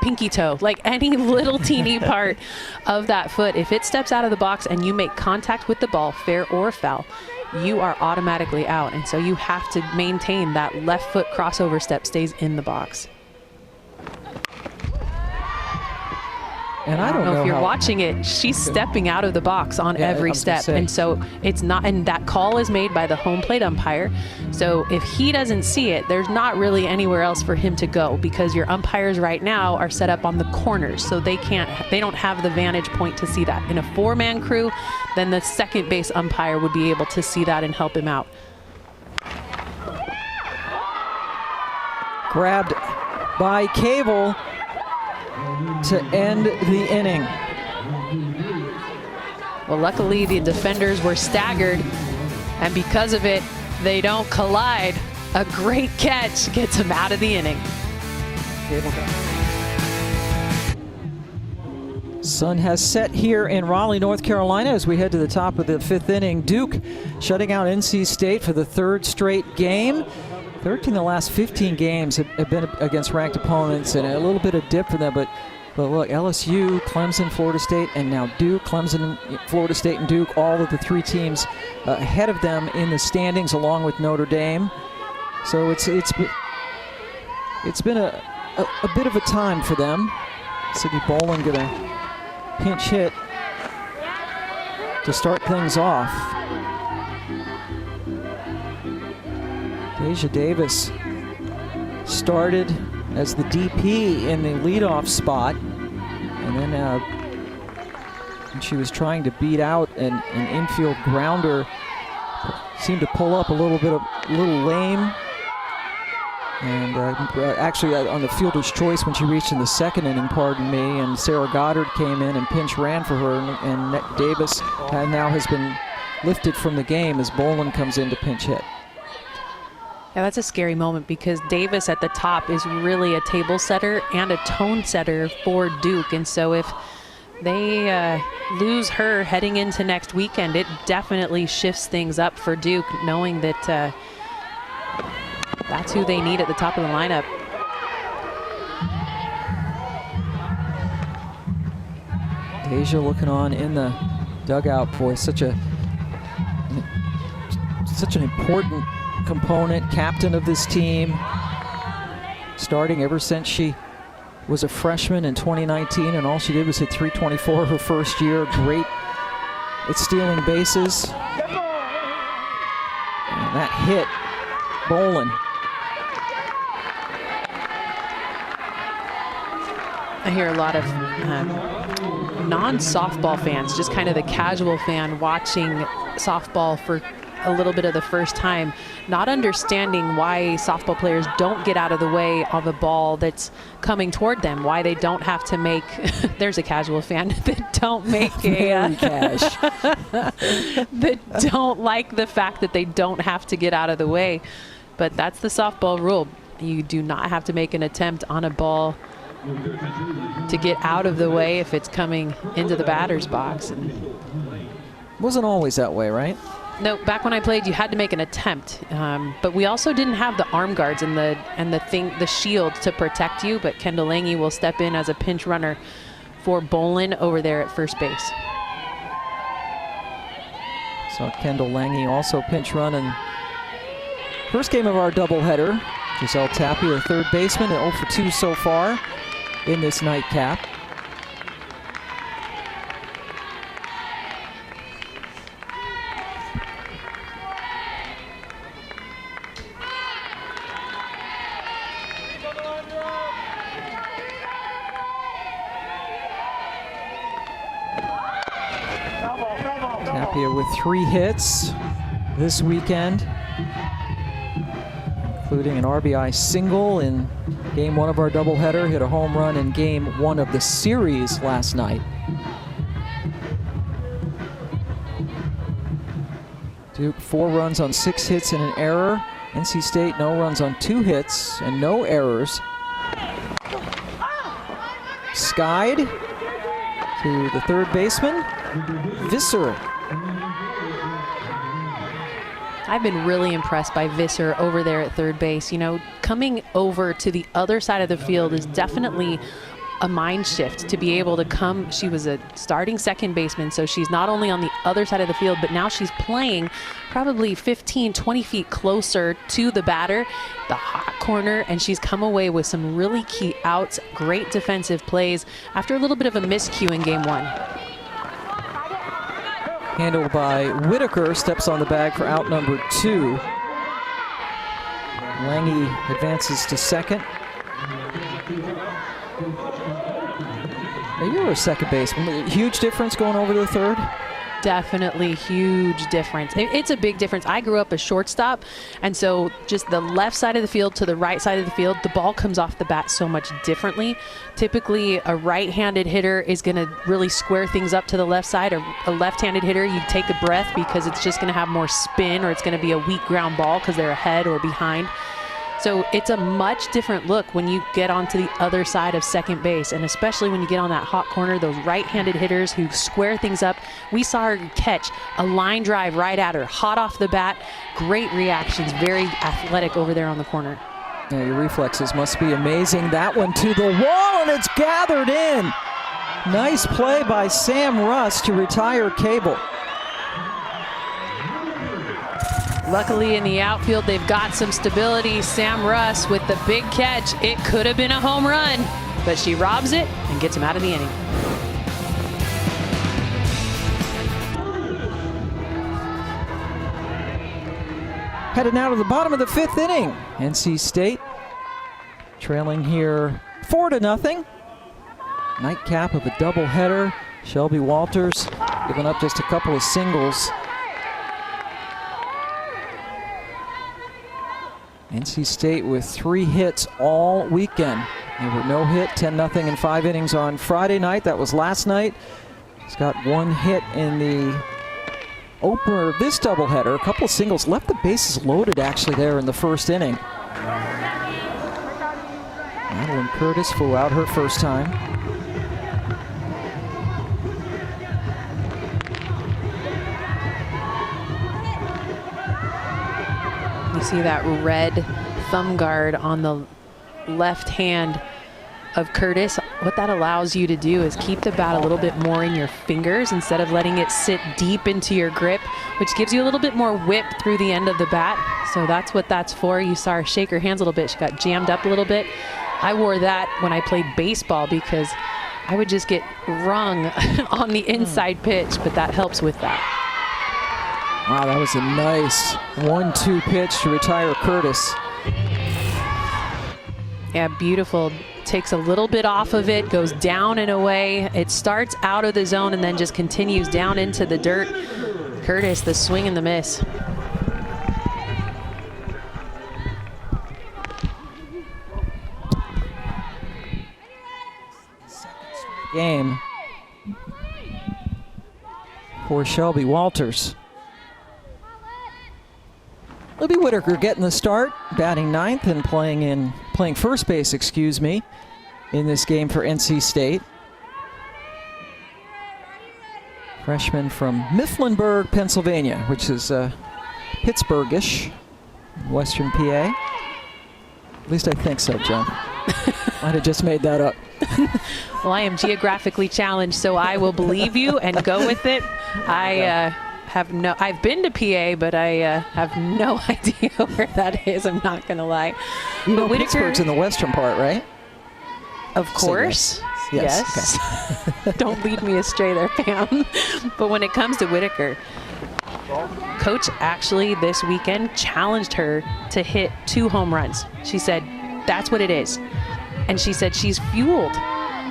Pinky toe, like any little teeny part of that foot, if it steps out of the box and you make contact with the ball, fair or foul, you are automatically out. And so you have to maintain that left foot crossover step stays in the box. And I don't know if you're watching it. She's stepping out of the box on every step. And so it's not, and that call is made by the home plate umpire. So if he doesn't see it, there's not really anywhere else for him to go because your umpires right now are set up on the corners. So they don't have the vantage point to see that. In a 4-man crew, then the second base umpire would be able to see that and help him out. Grabbed by Cable to end the inning. Well, luckily the defenders were staggered, and because of it, they don't collide. A great catch gets him out of the inning. Sun has set here in Raleigh, North Carolina as we head to the top of the 5th inning. Duke shutting out NC State for the 3rd straight game. 13 of the last 15 games have been against ranked opponents, and a little bit of dip for them, but look, LSU, Clemson, Florida State, and now Duke, Clemson, Florida State, and Duke, all of the 3 teams ahead of them in the standings along with Notre Dame. So it's been a bit of a time for them. Sidney Boland gonna pinch hit to start things off. Deja Davis started as the DP in the leadoff spot, and then she was trying to beat out an infield grounder. Seemed to pull up a little lame, and actually on the fielder's choice when she reached in the 2nd inning, pardon me, and Sarah Goddard came in and pinch ran for her, and Davis now has been lifted from the game as Boland comes in to pinch hit. Yeah, that's a scary moment because Davis at the top is really a table setter and a tone setter for Duke. And so if they lose her heading into next weekend, it definitely shifts things up for Duke, knowing that that's who they need at the top of the lineup. Deja looking on in the dugout, boy, such an important component, captain of this team, starting ever since she was a freshman in 2019, and all she did was hit .324 her first year. Great at stealing bases. And that hit, Boland. I hear a lot of non-softball fans, just kind of the casual fan watching softball for a little bit of the first time, not understanding why softball players don't get out of the way of a ball that's coming toward them, why they don't have to make, there's a casual fan that don't make that don't like the fact that they don't have to get out of the way. But that's the softball rule. You do not have to make an attempt on a ball to get out of the way if it's coming into the batter's box. And wasn't always that way, right? No, back when I played, you had to make an attempt, but we also didn't have the arm guards and the shield to protect you. But Kendall Lange will step in as a pinch runner for Boland over there at first base. So Kendall Lange also pinch run in first game of our doubleheader. Giselle Tapia, third baseman, at 0 for 2 so far in this nightcap. Tapia with 3 hits this weekend, including an RBI single in Game 1 of our doubleheader, hit a home run in Game 1 of the series last night. Duke 4 runs on 6 hits and an error. NC State no runs on 2 hits and no errors. Skied to the third baseman, Visser. I've been really impressed by Visser over there at third base. You know, coming over to the other side of the field is definitely a mind shift to be able to come. She was a starting second baseman, so she's not only on the other side of the field, but now she's playing probably 15, 20 feet closer to the batter, the hot corner, and she's come away with some really key outs, great defensive plays after a little bit of a miscue in Game 1. Handled by Whitaker, steps on the bag for out number 2. Lange advances to second. Now, you were a second baseman. Huge difference going over to the third? Definitely huge difference. It's a big difference. I grew up a shortstop, and so just the left side of the field to the right side of the field, the ball comes off the bat so much differently. Typically, a right-handed hitter is going to really square things up to the left side. Or a left-handed hitter, you take a breath because it's just going to have more spin, or it's going to be a weak ground ball because they're ahead or behind. So it's a much different look when you get onto the other side of second base, and especially when you get on that hot corner, those right-handed hitters who square things up. We saw her catch a line drive right at her, hot off the bat. Great reactions, very athletic over there on the corner. Yeah, your reflexes must be amazing. That one to the wall, and it's gathered in. Nice play by Sam Russ to retire Cable. Luckily in the outfield, they've got some stability. Sam Russ with the big catch. It could have been a home run, but she robs it and gets him out of the inning. Headed now to the bottom of the 5th inning. NC State trailing here 4-0. Nightcap of a doubleheader. Shelby Walters giving up just a couple of singles. NC State with 3 hits all weekend. They were no hit, 10-0 in 5 innings on Friday night. That was last night. He's got 1 hit in the opener of this doubleheader. A couple of singles, left the bases loaded actually there in the 1st inning. Madeline Curtis flew out her first time. You see that red thumb guard on the left hand of Curtis. What that allows you to do is keep the bat a little bit more in your fingers instead of letting it sit deep into your grip, which gives you a little bit more whip through the end of the bat. So that's what that's for. You saw her shake her hands a little bit. She got jammed up a little bit. I wore that when I played baseball because I would just get rung on the inside pitch, but that helps with that. Wow, that was a nice 1-2 pitch to retire Curtis. Yeah, beautiful. Takes a little bit off of it, goes down and away. It starts out of the zone and then just continues down into the dirt. Curtis, the swing and the miss. Game for Shelby Walters. Libby Whitaker getting the start, batting 9th and playing first base, in this game for NC State. Freshman from Mifflinburg, Pennsylvania, which is Pittsburghish, Western PA. At least I think so, Jen. Might have just made that up. Well, I am geographically challenged, so I will believe you and go with it. I've been to PA, but I have no idea where that is. I'm not going to lie. You know, Pittsburgh's in the western part, right? Of course. Yes. Okay. Don't lead me astray there, Pam. But when it comes to Whitaker, Coach actually this weekend challenged her to hit 2 home runs. She said, that's what it is. And she said she's fueled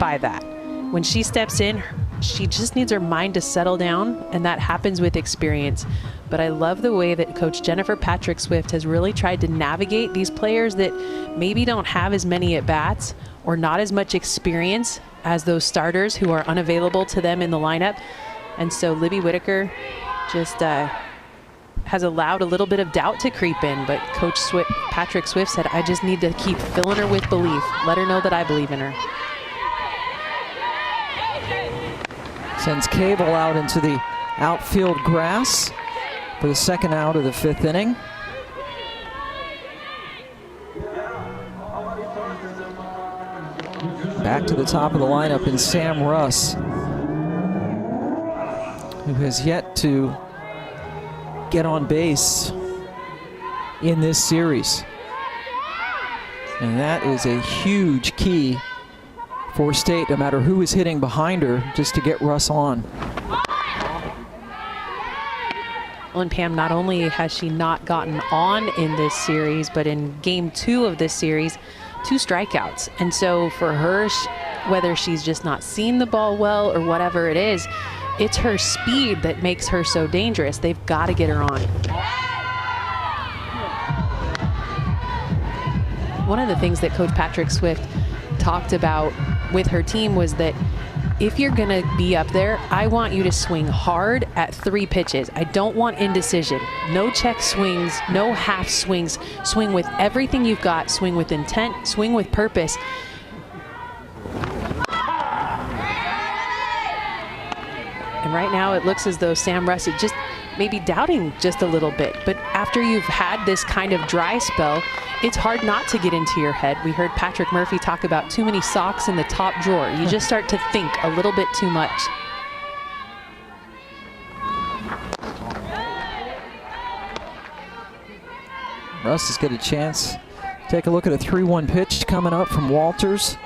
by that. When she steps in, she just needs her mind to settle down, and that happens with experience. But I love the way that Coach Jennifer Patrick Swift has really tried to navigate these players that maybe don't have as many at-bats or not as much experience as those starters who are unavailable to them in the lineup. And so Libby Whitaker just has allowed a little bit of doubt to creep in, but Coach Patrick Swift said, I just need to keep filling her with belief. Let her know that I believe in her. Sends Cable out into the outfield grass for the second out of the 5th inning. Back to the top of the lineup in Sam Russ, who has yet to get on base in this series. And that is a huge key for State, no matter who is hitting behind her, just to get Russ on. Well, and Pam, not only has she not gotten on in this series, but in game 2 of this series, 2 strikeouts. And so for her, whether she's just not seen the ball well or whatever it is, it's her speed that makes her so dangerous. They've got to get her on. One of the things that Coach Patrick Swift talked about with her team was that if you're going to be up there, I want you to swing hard at 3 pitches. I don't want indecision. No check swings, no half swings. Swing with everything you've got. Swing with intent, swing with purpose. And right now it looks as though Sam Russ is just maybe doubting just a little bit. But after you've had this kind of dry spell, it's hard not to get into your head. We heard Patrick Murphy talk about too many socks in the top drawer. You just start to think a little bit too much. Russ has got a chance. Take a look at a 3-1 pitch coming up from Walters.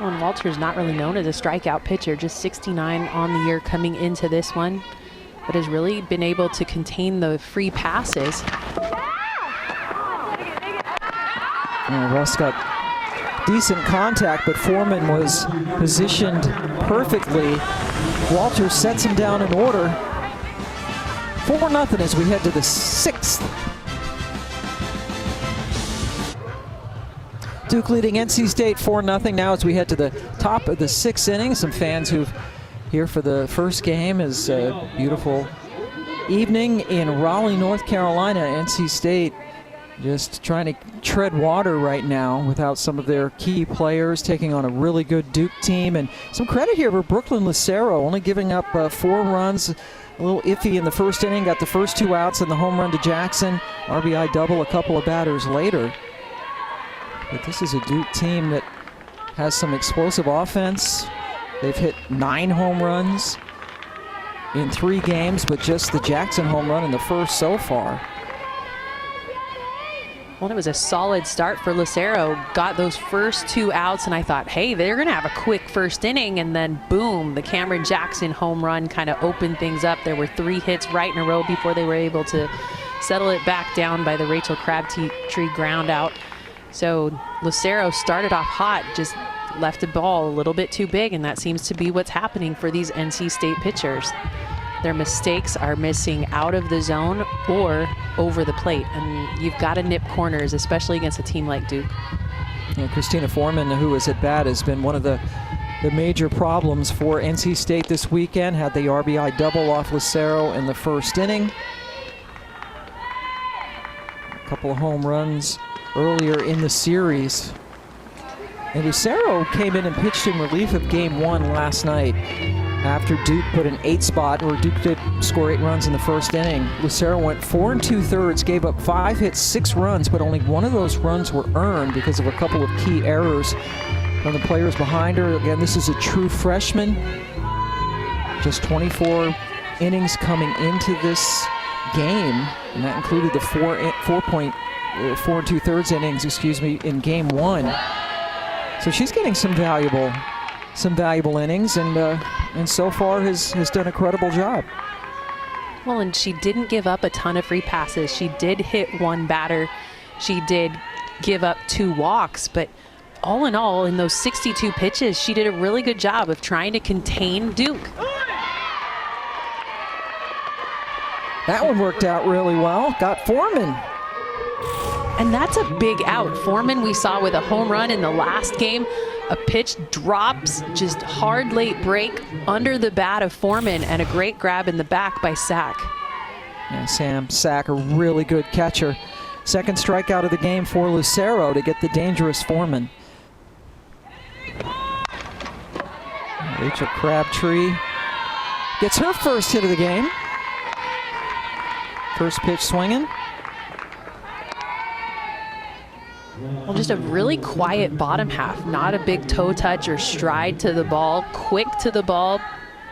And Walters not really known as a strikeout pitcher, just 69 on the year coming into this one, but has really been able to contain the free passes. Russ got decent contact, but Foreman was positioned perfectly. Walters sets him down in order. 4-0 as we head to the 6th. Duke leading NC State 4-0 now as we head to the top of the 6th inning. Some fans who've here for the first game is a beautiful evening in Raleigh, North Carolina. NC State just trying to tread water right now without some of their key players, taking on a really good Duke team. And some credit here for Brooklyn Lucero, only giving up 4 runs. A little iffy in the first inning, got the first 2 outs and the home run to Jackson. RBI double a couple of batters later. But this is a Duke team that has some explosive offense. They've hit 9 home runs in 3 games, but just the Jackson home run in the first so far. Well, it was a solid start for Lucero. Got those first 2 outs, and I thought, hey, they're going to have a quick first inning, and then boom, the Cameron Jackson home run kind of opened things up. There were 3 hits right in a row before they were able to settle it back down by the Rachel Crabtree ground out. So Lucero started off hot, just left the ball a little bit too big, and that seems to be what's happening for these NC State pitchers. Their mistakes are missing out of the zone or over the plate, and you've got to nip corners, especially against a team like Duke. Yeah, Christina Foreman, who was at bat, has been one of the major problems for NC State this weekend. Had the RBI double off Lucero in the first inning. A couple of home runs earlier in the series. And Lucero came in and pitched in relief of game 1 last night after Duke put an 8 spot, or Duke did score 8 runs in the first inning. Lucero went 4 2/3, gave up 5 hits, 6 runs, but only 1 of those runs were earned because of a couple of key errors from the players behind her. Again, this is a true freshman. Just 24 innings coming into this game, and that included the 4-point 4 2/3 innings, excuse me, in game 1. So she's getting some valuable innings, and so far has done a credible job. Well, and she didn't give up a ton of free passes. She did hit one batter. She did give up 2 walks, but all in all, in those 62 pitches, she did a really good job of trying to contain Duke. That one worked out really well. Got Foreman. And that's a big out. Foreman we saw with a home run in the last game. A pitch drops, just hard late break under the bat of Foreman, and a great grab in the back by Sack. Yeah, Sam Sack, a really good catcher. Second strikeout of the game for Lucero to get the dangerous Foreman. Rachel Crabtree gets her first hit of the game. First pitch swinging. Well, just a really quiet bottom half. Not a big toe touch or stride to the ball. Quick to the ball.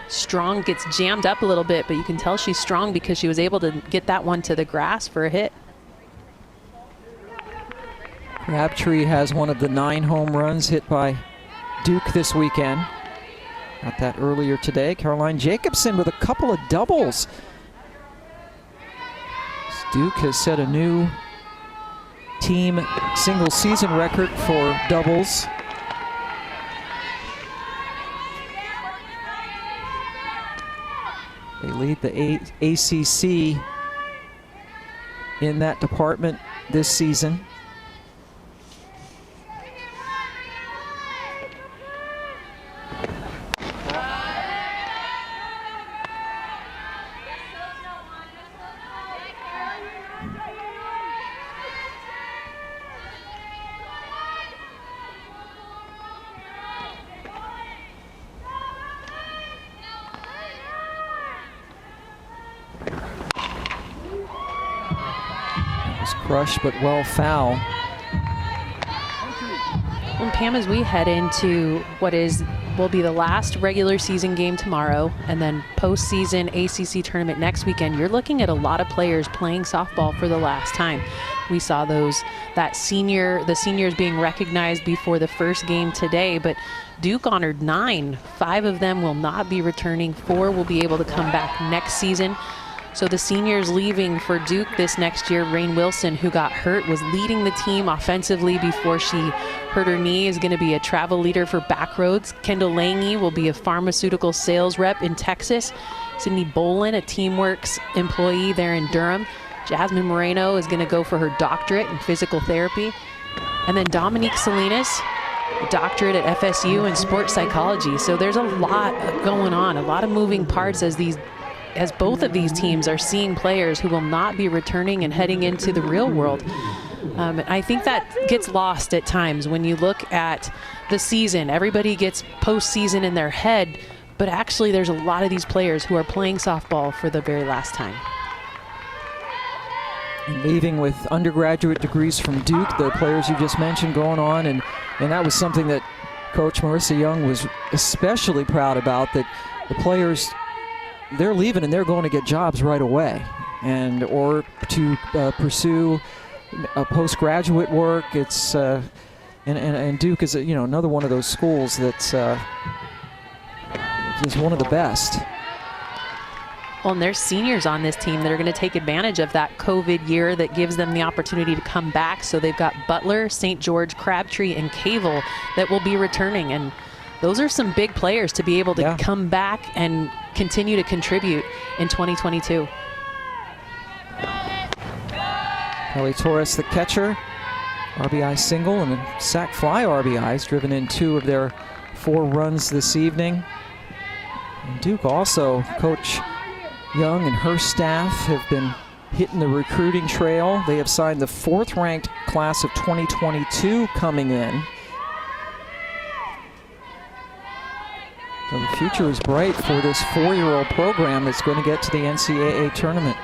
Strong, gets jammed up a little bit, but you can tell she's strong because she was able to get that one to the grass for a hit. Crabtree has one of the 9 home runs hit by Duke this weekend. Got that earlier today. Caroline Jacobson with a couple of doubles. Duke has set a new team single season record for doubles. They lead the ACC in that department this season. Crushed but well foul. Well, Pam, as we head into what will be the last regular season game tomorrow, and then postseason ACC tournament next weekend, you're looking at a lot of players playing softball for the last time. We saw the seniors being recognized before the first game today, but Duke honored 9. 5 of them will not be returning. 4 will be able to come back next season. So the seniors leaving for Duke this next year, Rain Wilson, who got hurt, was leading the team offensively before she hurt her knee, is going to be a travel leader for Backroads. Kendall Lange will be a pharmaceutical sales rep in Texas. Sydney Bolin, a TeamWorks employee there in Durham. Jasmine Moreno is going to go for her doctorate in physical therapy. And then Dominique Salinas, a doctorate at FSU in sports psychology. So there's a lot going on, a lot of moving parts as both of these teams are seeing players who will not be returning and heading into the real world. I think that gets lost at times when you look at the season. Everybody gets postseason in their head, but actually there's a lot of these players who are playing softball for the very last time. And leaving with undergraduate degrees from Duke, the players you just mentioned going on, and that was something that Coach Marissa Young was especially proud about, that the players, they're leaving and they're going to get jobs right away, or to pursue postgraduate work. It's and Duke is another one of those schools that's is one of the best. Well, and there's seniors on this team that are going to take advantage of that COVID year that gives them the opportunity to come back. So they've got Butler, St. George, Crabtree, and Cable that will be returning, and those are some big players to be able to come back and continue to contribute in 2022. Kelly Torres, the catcher, RBI single and a sac fly RBIs, driven in 2 of their 4 runs this evening. And Duke also, Coach Young and her staff have been hitting the recruiting trail. They have signed the 4th-ranked class of 2022 coming in. So the future is bright for this 4-year-old program that's going to get to the NCAA tournament.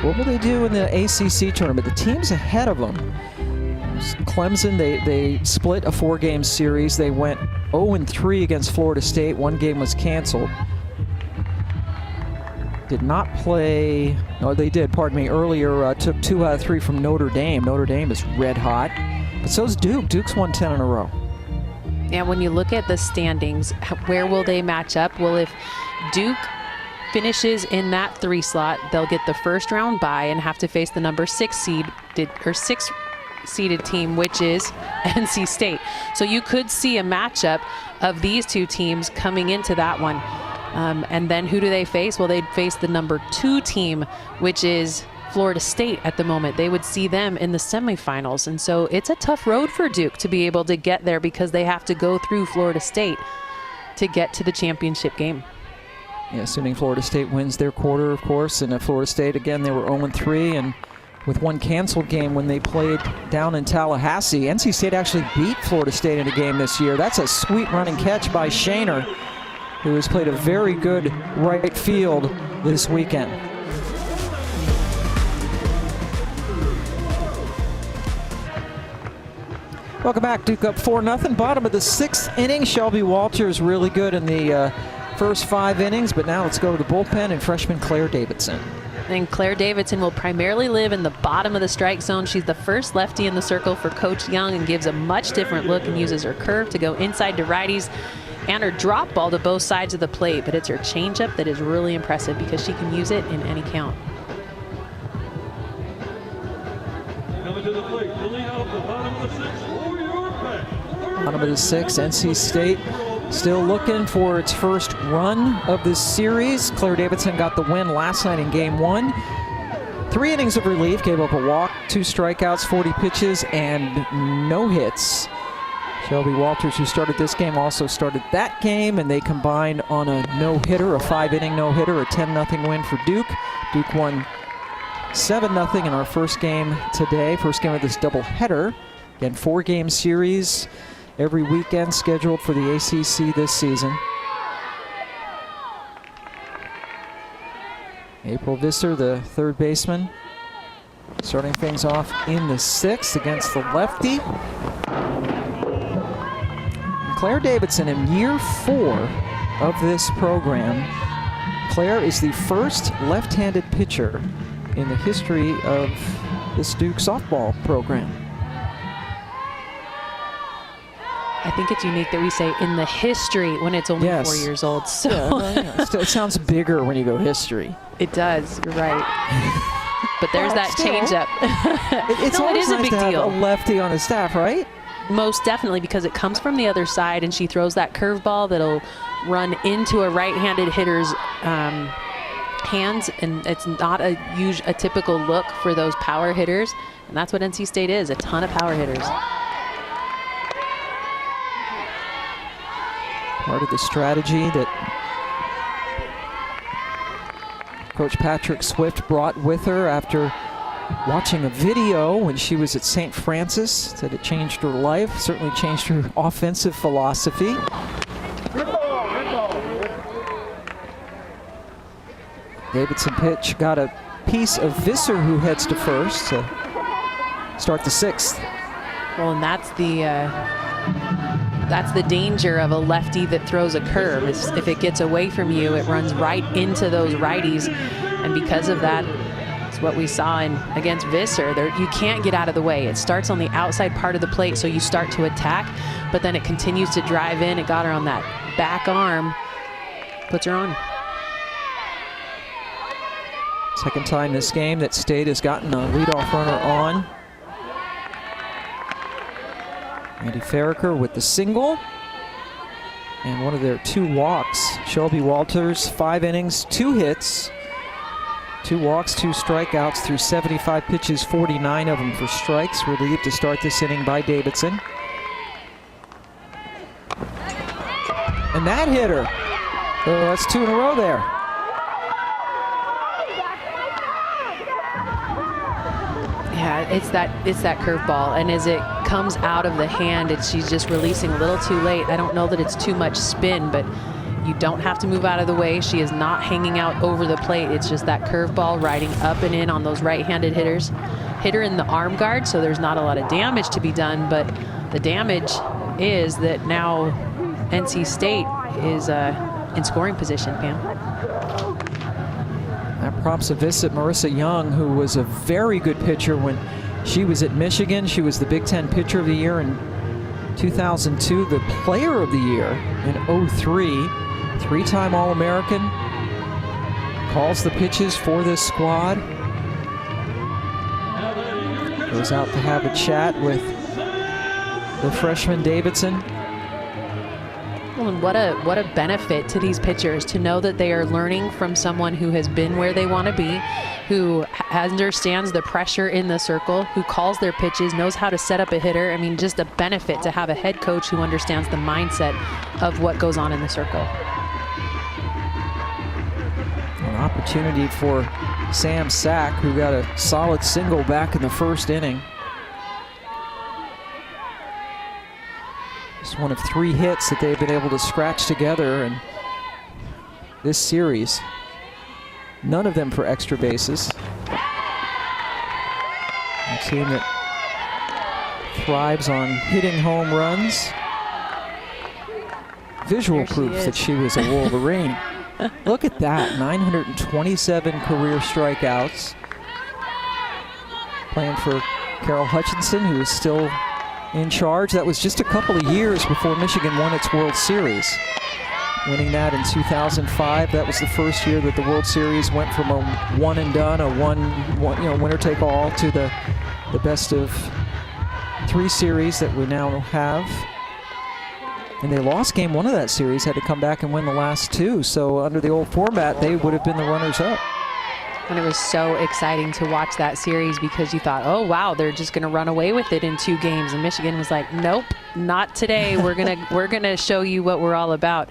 What will they do in the ACC tournament? The teams ahead of them. Clemson, they split a 4-game series. They went 0-3 against Florida State. 1 game was canceled. did not play, no, they did, pardon me, earlier, took 2 out of 3 from Notre Dame. Notre Dame is red hot, but so's Duke. Duke's won 10 in a row. And when you look at the standings, where will they match up? Well, if Duke finishes in that 3 slot, they'll get the first round bye and have to face the number 6 seeded team, which is NC State. So you could see a matchup of these 2 teams coming into that one. And then who do they face? Well, they'd face the number 2 team, which is Florida State at the moment. They would see them in the semifinals. And so it's a tough road for Duke to be able to get there because they have to go through Florida State to get to the championship game. Yeah, assuming Florida State wins their quarter, of course. And Florida State, again, they were 0-3, and with one canceled game when they played down in Tallahassee. NC State actually beat Florida State in a game this year. That's a sweet running catch by Shaner, who has played a very good right field this weekend. Welcome back. Duke up 4-0. Bottom of the 6th inning. Shelby Walters really good in the first 5 innings, but now let's go to the bullpen and freshman Claire Davidson. And Claire Davidson will primarily live in the bottom of the strike zone. She's the first lefty in the circle for Coach Young and gives a much different look and uses her curve to go inside to righties and her drop ball to both sides of the plate. But it's her changeup that is really impressive because she can use it in any count. Coming to the plate, to lead off the bottom of the 6th for your pack. Bottom of the 6th, NC State still looking for its first run of this series. Claire Davidson got the win last night in game 1. 3 innings of relief, gave up a walk, 2 strikeouts, 40 pitches, and no hits. Shelby Walters, who started this game, also started that game, and they combined on a no-hitter, a 5-inning no-hitter, a 10-0 win for Duke. Duke won 7-0 in our first game today, first game of this doubleheader. Again, 4-game series every weekend scheduled for the ACC this season. April Visser, the third baseman, starting things off in the 6th against the lefty. And Claire Davidson in year 4 of this program. Claire is the first left-handed pitcher in the history of this Duke softball program. I think it's unique that we say in the history when it's only 4 years old. So yeah, it sounds bigger when you go history. It does, you're right. But there's that changeup. It's no, it is nice a big to have deal. a lefty on the staff, right? Most definitely, because it comes from the other side and she throws that curveball that'll run into a right-handed hitter's hands, and it's not a typical look for those power hitters, and that's what NC State is, a ton of power hitters. Part of the strategy that Coach Patrick Swift brought with her after watching a video when she was at St. Francis, said it changed her life, certainly changed her offensive philosophy. Davidson pitch got a piece of Visser, who heads to first to start the 6th. Well, and that's the danger of a lefty that throws a curve. If it gets away from you, it runs right into those righties, and because of that, it's what we saw against Visser. You can't get out of the way. It starts on the outside part of the plate, so you start to attack, but then it continues to drive in. It got her on that back arm, puts her on. Second time this game that State has gotten a leadoff runner on. Andy Farraker with the single. And one of their 2 walks. Shelby Walters, 5 innings, 2 hits, 2 walks, 2 strikeouts through 75 pitches, 49 of them for strikes. Relieved to start this inning by Davidson. And that hit her. Oh, that's 2 in a row there. Yeah, it's that curveball, and as it comes out of the hand, she's just releasing a little too late. I don't know that it's too much spin, but you don't have to move out of the way. She is not hanging out over the plate. It's just that curveball riding up and in on those right-handed hitters. Hit her in the arm guard, so there's not a lot of damage to be done, but the damage is that now NC State is in scoring position, Pam. props a visit. Marissa Young, who was a very good pitcher when she was at Michigan. She was the Big Ten Pitcher of the Year in 2002, the Player of the Year in 03, three-time All-American. Calls the pitches for this squad. Goes out to have a chat with the freshman Davidson. Well, and what a benefit to these pitchers to know that they are learning from someone who has been where they want to be, who understands the pressure in the circle, who calls their pitches, knows how to set up a hitter. I mean, just a benefit to have a head coach who understands the mindset of what goes on in the circle. An opportunity for Sam Sack, who got a solid single back in the first inning. Just one of 3 hits that they've been able to scratch together in this series. None of them for extra bases. A team that thrives on hitting home runs. Visual proof that she was a Wolverine. Look at that, 927 career strikeouts. Playing for Carol Hutchinson, who is still in charge. That was just a couple of years before Michigan won its World Series. Winning that in 2005. That was the first year that the World Series went from a one and done, a one winner take all, to the best of 3 series that we now have. And they lost game 1 of that series, had to come back and win the last 2. So under the old format, they would have been the runners up. And it was so exciting to watch that series because you thought, oh wow, they're just going to run away with it in 2 games. And Michigan was like, nope, not today. We're gonna show you what we're all about.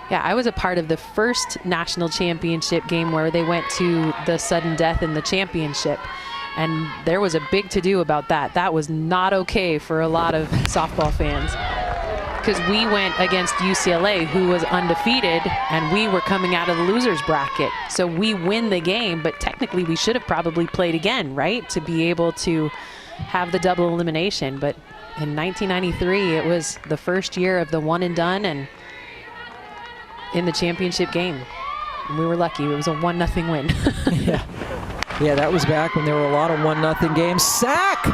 Yeah, I was a part of the first national championship game where they went to the sudden death in the championship. And there was a big to-do about that. That was not okay for a lot of softball fans, because we went against UCLA, who was undefeated, and we were coming out of the loser's bracket. So we win the game, but technically we should have probably played again, right, to be able to have the double elimination. But in 1993, it was the first year of the one and done, and in the championship game. And we were lucky. It was a 1-0 win. Yeah, that was back when there were a lot of 1-0 games. Sack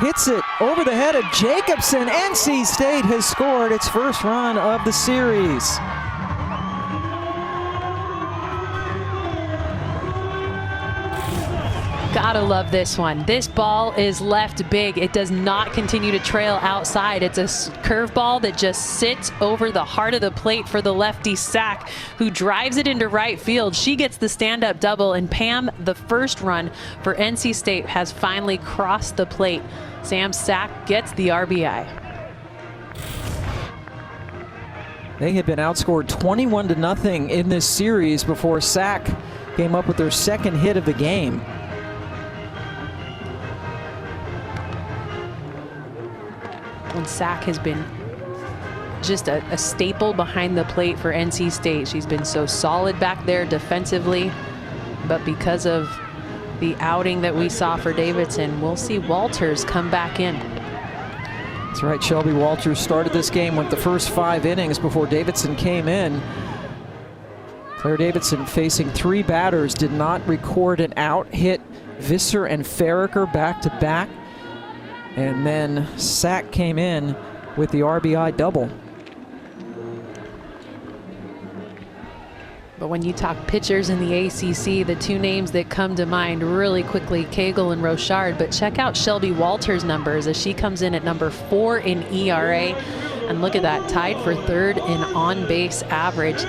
hits it over the head of Jacobson. NC State has scored its first run of the series. Gotta love this one. This ball is left big. It does not continue to trail outside. It's a curveball that just sits over the heart of the plate for the lefty Sack, who drives it into right field. She gets the stand-up double, and Pam, the first run for NC State, has finally crossed the plate. Sam Sack gets the RBI. They had been outscored 21-0 in this series before Sack came up with their second hit of the game. And Sack has been just a staple behind the plate for NC State. She's been so solid back there defensively, but because of the outing that we saw for Davidson, we'll see Walters come back in. That's right, Shelby Walters started this game with the first 5 innings before Davidson came in. Claire Davidson, facing 3 batters, did not record an out, hit Visser and Farricker back to back. And then Sack came in with the RBI double. But when you talk pitchers in the ACC, the 2 names that come to mind really quickly, Cagle and Rochard. But check out Shelby Walters' numbers as she comes in at number 4 in ERA. And look at that, tied for 3rd in on-base average.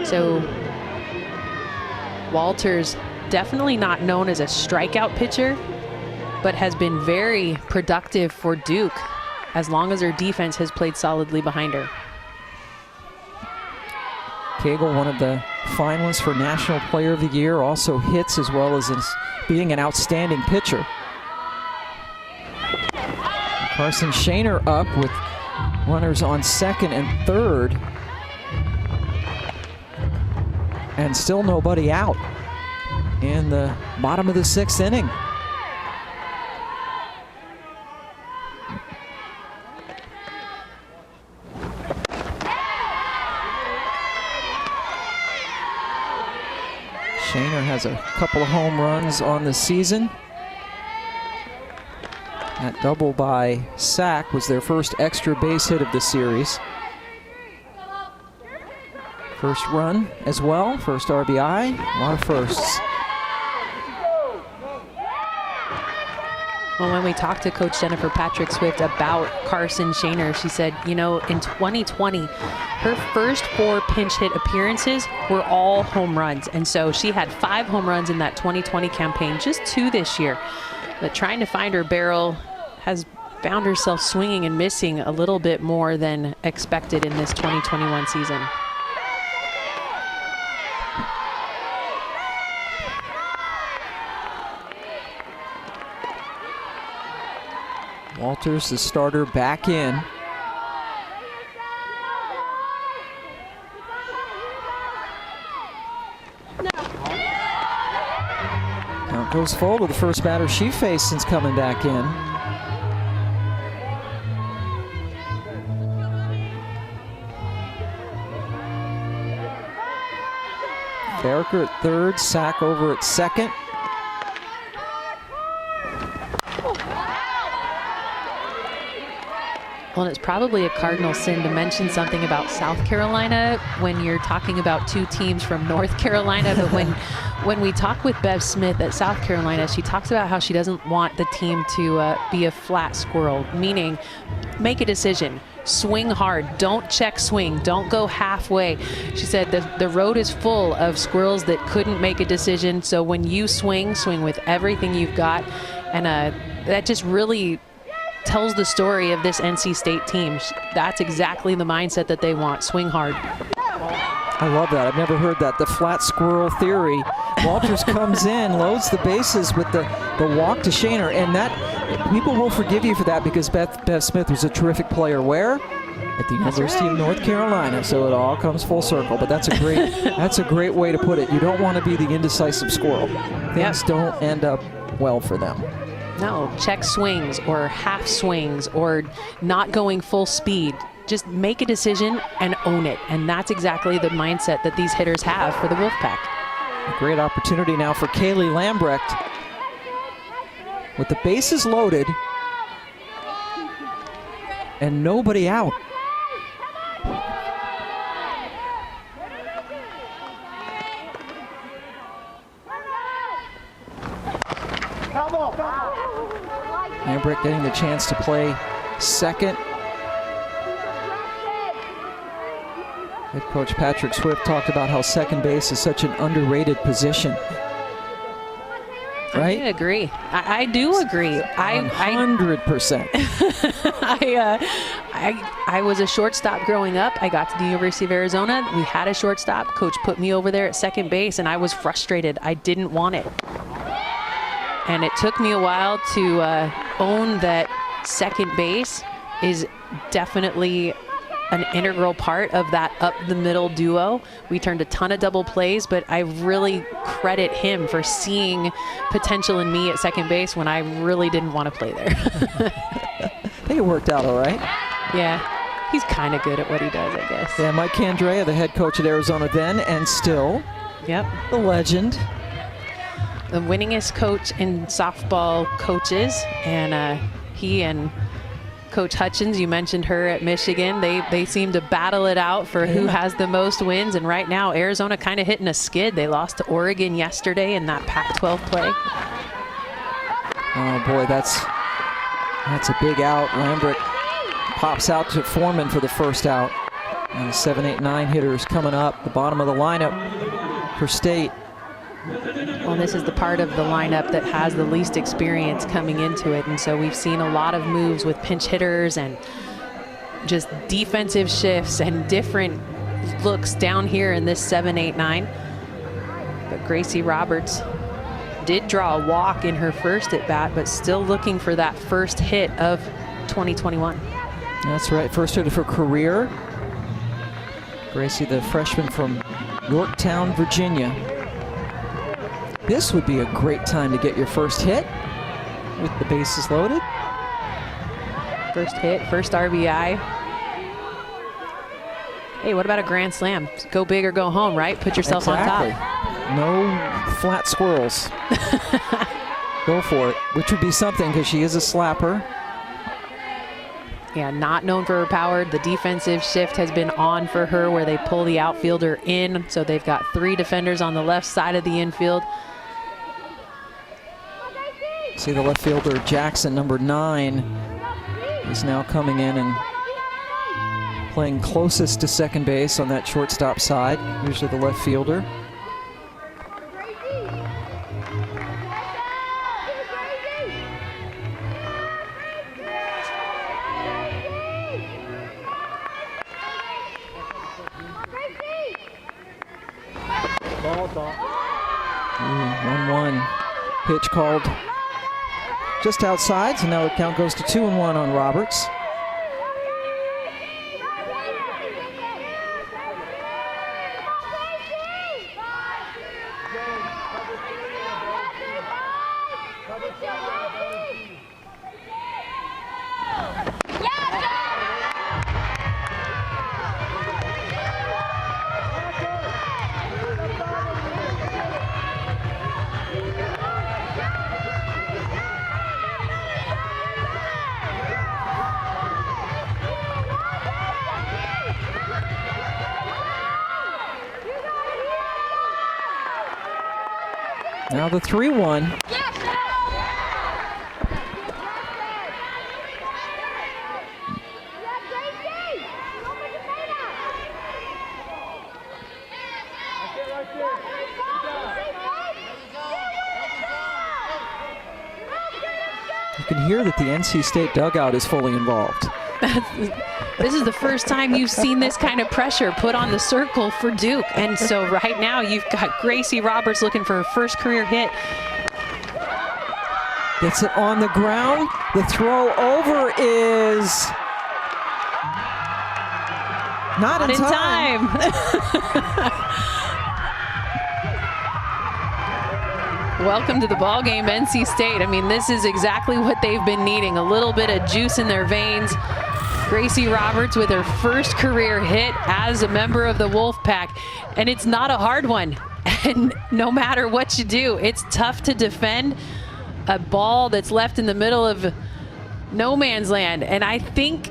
So Walters, definitely not known as a strikeout pitcher, but has been very productive for Duke as long as her defense has played solidly behind her. Cagle, one of the finalists for National Player of the Year, also hits as well as being an outstanding pitcher. Carson Shaner up with runners on 2nd and 3rd. And still nobody out in the bottom of the 6th inning. has a couple of home runs on the season. That double by Sack was their first extra base hit of the series. First run as well, first RBI, a lot of firsts. Well, when we talked to Coach Jennifer Patrick Swift about Carson Shaner, she said, you know, in 2020, her first 4 pinch hit appearances were all home runs. And so she had 5 home runs in that 2020 campaign, just 2 this year. But trying to find her barrel, has found herself swinging and missing a little bit more than expected in this 2021 season. Walters, the starter, back in. Count goes full to the first batter she faced since coming back in. Farraker at third, Sack over at second. Well, it's probably a cardinal sin to mention something about South Carolina when you're talking about 2 teams from North Carolina. But when we talk with Bev Smith at South Carolina, she talks about how she doesn't want the team to be a flat squirrel, meaning make a decision. Swing hard. Don't check swing. Don't go halfway. She said the road is full of squirrels that couldn't make a decision. So when you swing with everything you've got. And that just really tells the story of this NC State team. That's exactly the mindset that they want. Swing hard. I love that. I've never heard that. The flat squirrel theory. Walters comes in, loads the bases with the walk to Shaner, and that people will forgive you for that because Bev Smith was a terrific player. Where? At the University of North Carolina. So it all comes full circle. But that's a great way to put it. You don't want to be the indecisive squirrel. Things don't end up well for them. No, check swings or half swings or not going full speed. Just make a decision and own it. And that's exactly the mindset that these hitters have for the Wolfpack. A great opportunity now for Kaylee Lambrecht. With the bases loaded and nobody out. Lambrecht getting the chance to play second. Head coach Patrick Swift talked about how second base is such an underrated position. Right? I agree. I do agree. 100%. I was a shortstop growing up. I got to the University of Arizona. We had a shortstop. Coach put me over there at second base, and I was frustrated. I didn't want it. And it took me a while to own that second base is definitely an integral part of that up-the-middle duo. We turned a ton of double plays, but I really credit him for seeing potential in me at second base when I really didn't want to play there. I think it worked out all right. Yeah, he's kind of good at what he does, I guess. Yeah, Mike Candrea, the head coach at Arizona then and still. Yep. The legend. The winningest coach in softball coaches, and he and Coach Hutchins, you mentioned her at Michigan. They seem to battle it out for who has the most wins, and right now Arizona kind of hitting a skid. They lost to Oregon yesterday in that Pac-12 play. Oh boy, that's a big out. Lambrecht pops out to Foreman for the first out. And 7, 8, 9 hitters coming up, the bottom of the lineup for State. Well, this is the part of the lineup that has the least experience coming into it, and so we've seen a lot of moves with pinch hitters and just defensive shifts and different looks down here in this 7, 8, 9. But Gracie Roberts did draw a walk in her first at bat, but still looking for that first hit of 2021. That's right, first hit of her career. Gracie, the freshman from Yorktown, Virginia. This would be a great time to get your first hit with the bases loaded. First hit, first RBI. Hey, what about a grand slam? Go big or go home, right? Put yourself on top. No flat squirrels. Go for it, which would be something because she is a slapper. Yeah, not known for her power. The defensive shift has been on for her where they pull the outfielder in. So they've got 3 defenders on the left side of the infield. See the left fielder, Jackson, number 9, is now coming in and playing closest to second base on that shortstop side, usually the left fielder. Ooh, 1-1 pitch called just outside, so now the count goes to 2-1 on Roberts. Now the 3-1. You can hear that the NC State dugout is fully involved. This is the first time you've seen this kind of pressure put on the circle for Duke. And so right now you've got Gracie Roberts looking for her first career hit. Gets it on the ground. The throw over is not in time. Welcome to the ball game, NC State. I mean, this is exactly what they've been needing. A little bit of juice in their veins. Gracie Roberts with her first career hit as a member of the Wolfpack. And it's not a hard one. And no matter what you do, it's tough to defend a ball that's left in the middle of no man's land. And I think,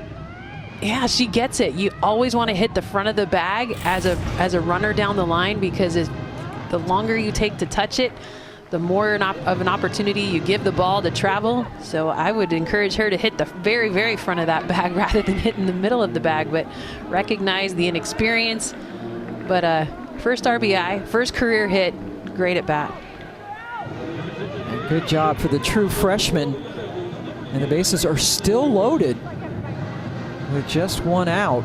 yeah, she gets it. You always want to hit the front of the bag as a runner down the line, because the longer you take to touch it, the more of an opportunity you give the ball to travel. So I would encourage her to hit the very, very front of that bag rather than hitting the middle of the bag, but recognize the inexperience. But first RBI, first career hit, great at bat. Good job for the true freshman. And the bases are still loaded with just 1 out.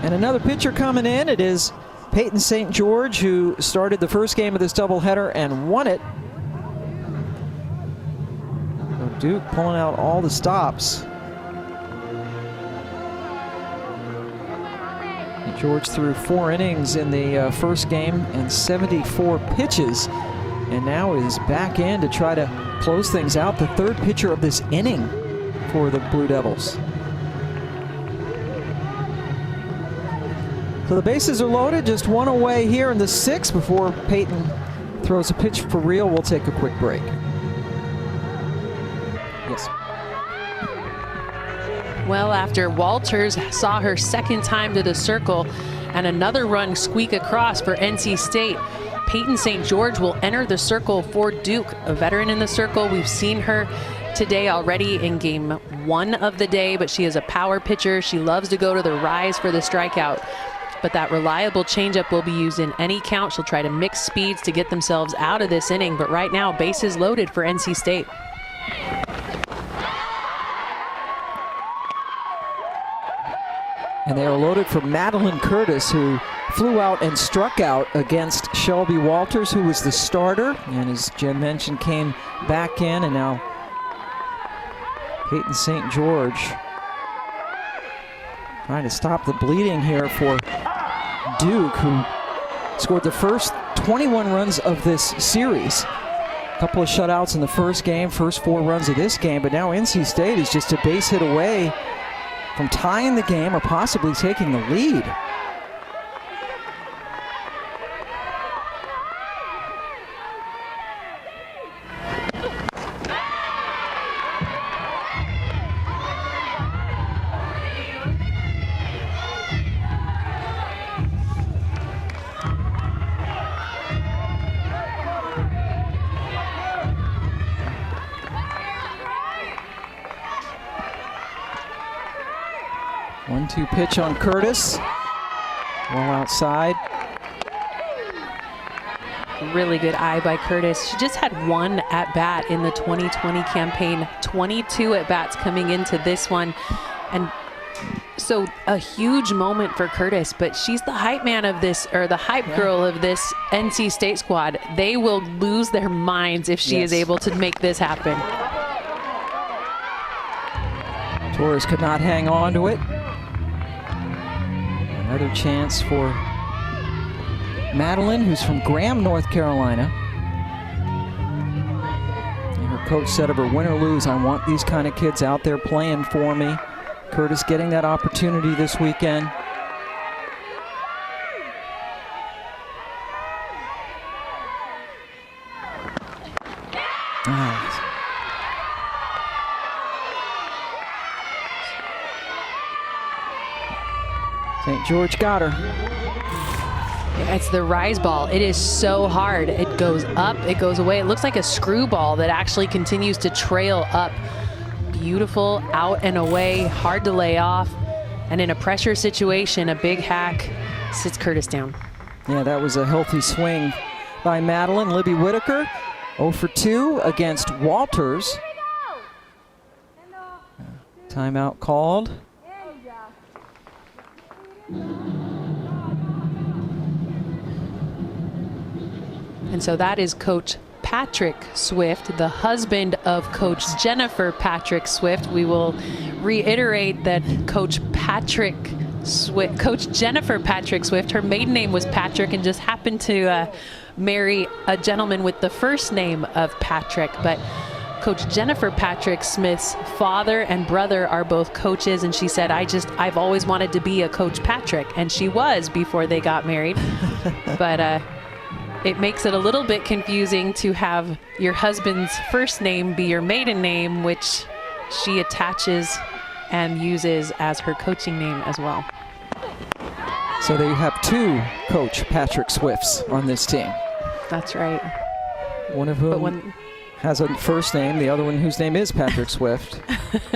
And another pitcher coming in. It is Peyton St. George, who started the first game of this doubleheader and won it. So Duke pulling out all the stops. George threw 4 innings in the first game and 74 pitches, and now is back in to try to close things out. The 3rd pitcher of this inning for the Blue Devils. So the bases are loaded, just 1 away here in the 6th before Peyton throws a pitch for real. We'll take a quick break. Yes. Well, after Walters saw her second time to the circle and another run squeak across for NC State, Peyton St. George will enter the circle for Duke, a veteran in the circle. We've seen her today already in game 1 of the day, but she is a power pitcher. She loves to go to the rise for the strikeout. But that reliable changeup will be used in any count. She'll try to mix speeds to get themselves out of this inning. But right now, bases loaded for NC State. And they are loaded for Madeline Curtis, who flew out and struck out against Shelby Walters, who was the starter. And as Jen mentioned, came back in, and now Peyton St. George trying to stop the bleeding here for Duke, who scored the first 21 runs of this series. A couple of shutouts in the first game, first 4 runs of this game, but now NC State is just a base hit away from tying the game or possibly taking the lead. 1-2 pitch on Curtis. Well outside. Really good eye by Curtis. She just had 1 at-bat in the 2020 campaign, 22 at-bats coming into this one. And so a huge moment for Curtis, but she's the hype man of this, or the hype girl of this NC State squad. They will lose their minds if she is able to make this happen. Torres could not hang on to it. Another chance for Madeline, who's from Graham, North Carolina. And her coach said of her, win or lose, I want these kind of kids out there playing for me. Curtis getting that opportunity this weekend. St. George got her. It's the rise ball. It is so hard. It goes up, it goes away. It looks like a screwball that actually continues to trail up. Beautiful, out and away, hard to lay off. And in a pressure situation, a big hack sits Curtis down. Yeah, that was a healthy swing by Madeline. Libby Whitaker, 0 for 2 against Walters. Timeout called. And so that is Coach Patrick Swift, the husband of Coach Jennifer Patrick Swift. We will reiterate that Coach Jennifer Patrick Swift, her maiden name was Patrick and just happened to marry a gentleman with the first name of Patrick. But Coach Jennifer Patrick Smith's father and brother are both coaches, and she said, I've always wanted to be a Coach Patrick, and she was before they got married. But it makes it a little bit confusing to have your husband's first name be your maiden name, which she attaches and uses as her coaching name as well. So they have 2 Coach Patrick Swifts on this team. That's right. One of whom has a first name, the other one whose name is Patrick Swift.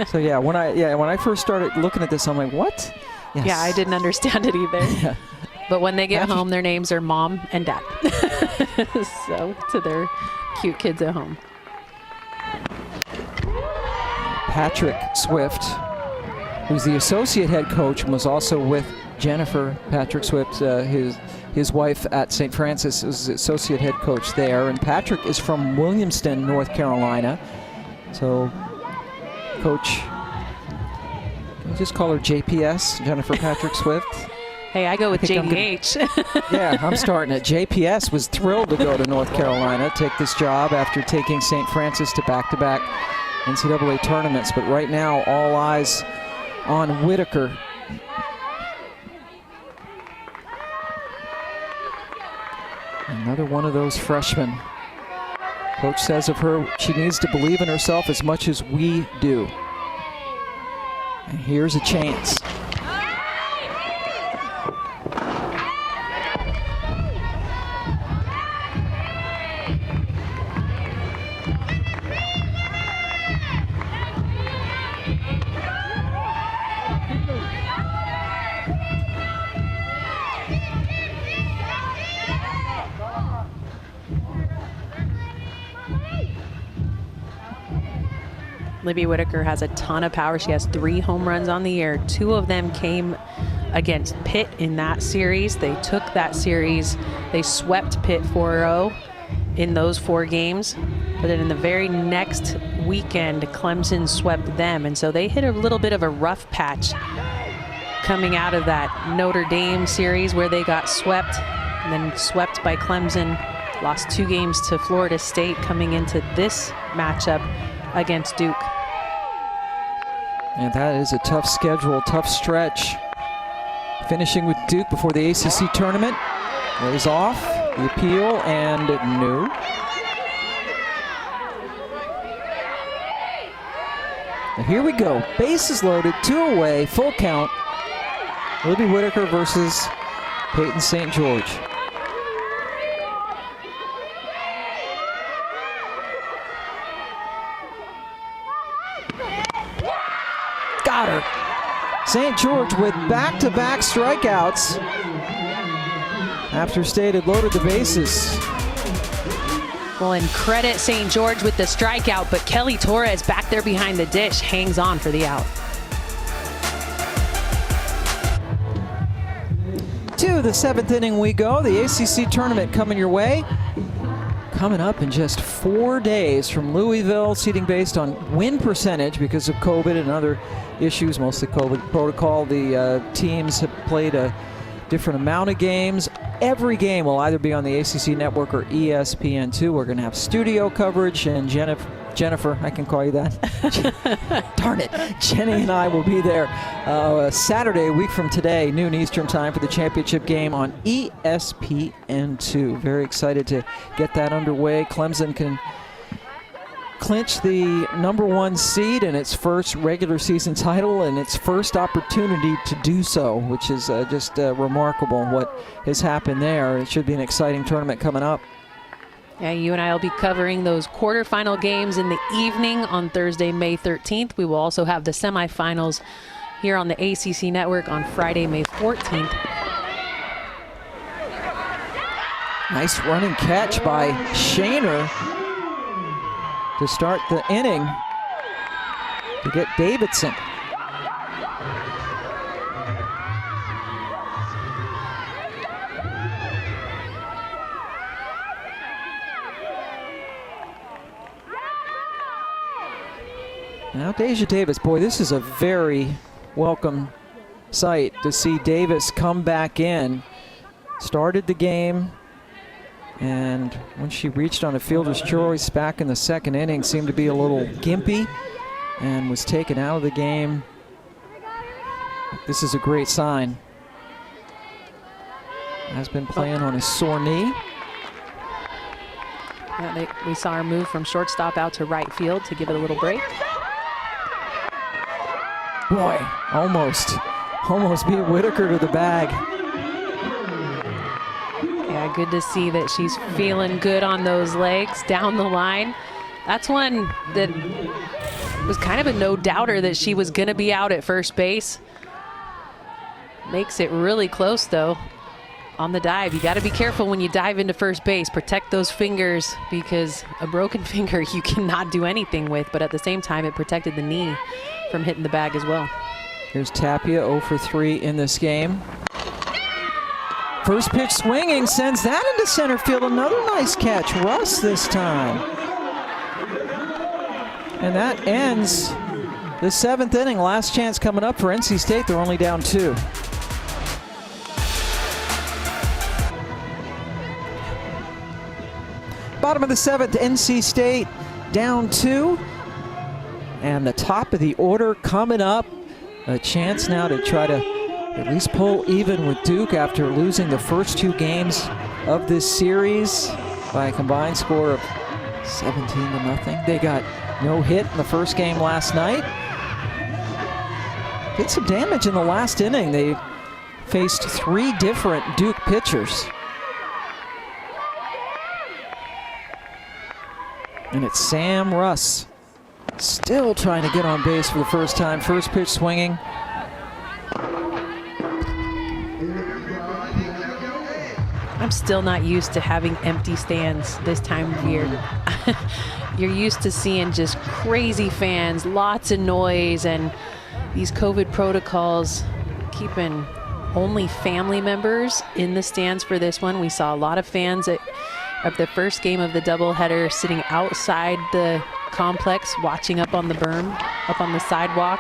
So yeah, when I first started looking at this, I'm like, what? Yes. Yeah, I didn't understand it either. Yeah. But when they get home, their names are Mom and Dad. So to their cute kids at home. Patrick Swift, who's the associate head coach and was also with Jennifer Patrick Swift, his wife at St. Francis, is associate head coach there. And Patrick is from Williamston, North Carolina. So Coach, can you just call her JPS, Jennifer Patrick Swift? Hey, I go with JDH. Yeah, I'm starting it. JPS was thrilled to go to North Carolina, take this job after taking St. Francis to back-to-back NCAA tournaments. But right now, all eyes on Whitaker. Another one of those freshmen. Coach says of her, she needs to believe in herself as much as we do. And here's a chance. Libby Whitaker has a ton of power. She has 3 home runs on the year. 2 of them came against Pitt in that series. They took that series. They swept Pitt 4-0 in those 4 games. But then in the very next weekend, Clemson swept them. And so they hit a little bit of a rough patch coming out of that Notre Dame series where they got swept and then swept by Clemson. Lost 2 games to Florida State coming into this matchup against Duke. And that is a tough schedule, tough stretch. Finishing with Duke before the ACC tournament. Lays off the appeal and no. Now here we go. Bases loaded, 2 away, full count. Libby Whitaker versus Peyton St. George. Got her. St. George with back-to-back strikeouts after State had loaded the bases. Well, and credit St. George with the strikeout, but Kelly Torres back there behind the dish hangs on for the out. To the 7th inning we go. The ACC tournament coming your way. Coming up in just 4 days from Louisville, seating based on win percentage because of COVID and other issues, mostly COVID protocol. The teams have played a different amount of games. Every game will either be on the ACC network or ESPN2. We're going to have studio coverage, and Jennifer, I can call you that. Darn it. Jenny and I will be there Saturday, a week from today, noon Eastern time, for the championship game on ESPN2. Very excited to get that underway. Clemson can clinch the #1 seed in its first regular season title and its first opportunity to do so, which is just remarkable what has happened there. It should be an exciting tournament coming up. Yeah, you and I will be covering those quarterfinal games in the evening on Thursday, May 13th. We will also have the semifinals here on the ACC network on Friday, May 14th. Nice running catch by Shaner to start the inning to get Davidson. Now Deja Davis, boy, this is a very welcome sight to see Davis come back in. Started the game, and when she reached on a fielder's choice back in the 2nd inning, seemed to be a little gimpy and was taken out of the game. This is a great sign. Has been playing on a sore knee. Yeah, we saw her move from shortstop out to right field to give it a little break. Boy, almost beat Whitaker to the bag. Yeah, good to see that she's feeling good on those legs down the line. That's one that was kind of a no-doubter that she was going to be out at first base. Makes it really close, though, on the dive. You got to be careful when you dive into first base. Protect those fingers, because a broken finger you cannot do anything with, but at the same time, it protected the knee from hitting the bag as well. Here's Tapia, 0 for 3 in this game. First pitch swinging, sends that into center field. Another nice catch. Russ this time. And that ends the 7th inning. Last chance coming up for NC State. They're only down 2. Bottom of the 7th, NC State down 2. And the top of the order coming up. A chance now to try to at least pull even with Duke after losing the first 2 games of this series by a combined score of 17-0. They got no hit in the first game last night. Did some damage in the last inning. They faced 3 different Duke pitchers. And it's Sam Russ still trying to get on base for the first time. First pitch swinging. I'm still not used to having empty stands this time of year. You're used to seeing just crazy fans, lots of noise, and these COVID protocols keeping only family members in the stands for this one. We saw a lot of fans of the first game of the doubleheader sitting outside the complex, watching up on the berm, up on the sidewalk,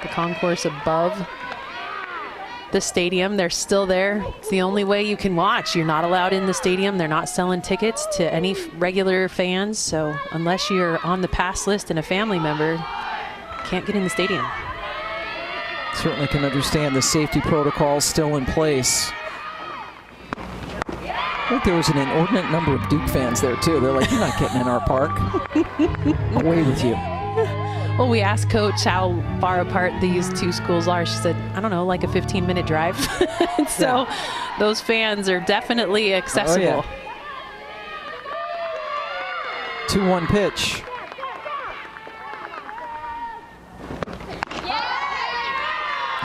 the concourse above the stadium. They're still there. It's the only way you can watch. You're not allowed in the stadium. They're not selling tickets to any regular fans. So unless you're on the pass list and a family member, can't get in the stadium. Certainly can understand the safety protocols still in place. I think there was an inordinate number of Duke fans there too. They're like, you're not getting in our park. Away with you. Well, we asked Coach how far apart these 2 schools are. She said, I don't know, like a 15-minute drive. So those fans are definitely accessible. Oh, yeah. 2-1 pitch.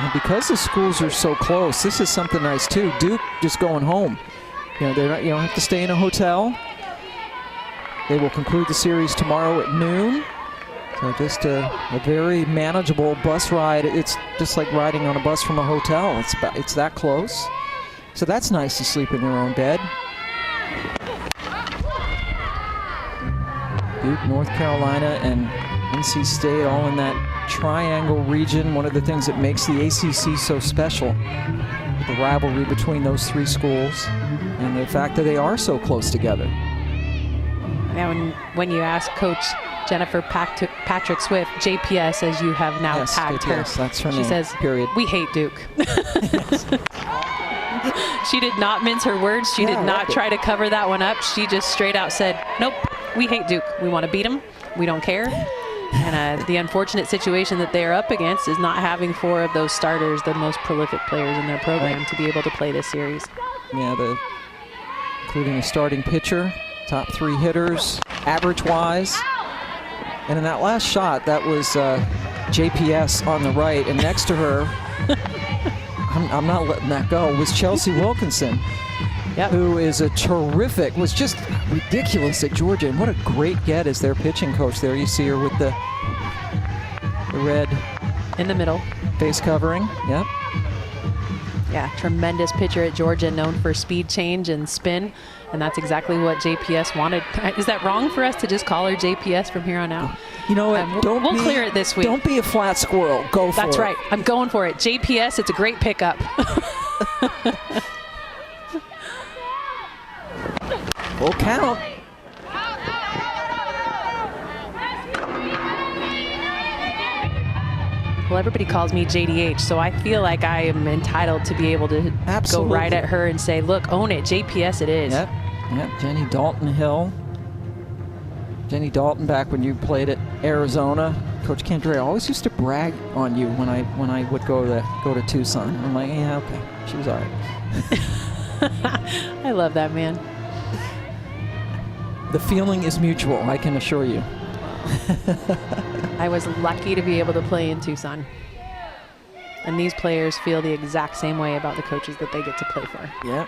And because the schools are so close, this is something nice too. Duke just going home. They're not, you don't have to stay in a hotel. They will conclude the series tomorrow at noon. So just a very manageable bus ride. It's just like riding on a bus from a hotel. It's that close. So that's nice to sleep in your own bed. Duke, North Carolina, and NC State all in that triangle region. One of the things that makes the ACC so special, the rivalry between those three schools and the fact that they are so close together. Now, when you ask Coach Jennifer Patrick Swift, JPS, as you have now tagged her, that's her she name, says, period. "We hate Duke." She did not mince her words. She did not try to cover that one up. She just straight out said, "Nope, we hate Duke. We want to beat them. We don't care." And the unfortunate situation that they are up against is not having 4 of those starters, the most prolific players in their program, to be able to play this series. Yeah, including a starting pitcher, top 3 hitters, average-wise. And in that last shot, that was JPS on the right, and next to her, I'm not letting that go, was Chelsea Wilkinson, who is was just ridiculous at Georgia. And what a great get as their pitching coach there. You see her with the red in the middle face covering. Yep. Yeah, tremendous pitcher at Georgia, known for speed change and spin. And that's exactly what JPS wanted. Is that wrong for us to just call her JPS from here on out? You know what? We'll clear it this week. Don't be a flat squirrel. Go for it. That's right. I'm going for it. JPS, it's a great pickup. Full count. Well, everybody calls me JDH, so I feel like I am entitled to be able to go right at her and say, look, own it. JPS it is. Yep. Jenny Dalton Hill. Jenny Dalton, back when you played at Arizona. Coach Candrea always used to brag on you when I would go to Tucson. I'm like, yeah, okay. She was all right. I love that, man. The feeling is mutual, I can assure you. I was lucky to be able to play in Tucson. And these players feel the exact same way about the coaches that they get to play for. Yep.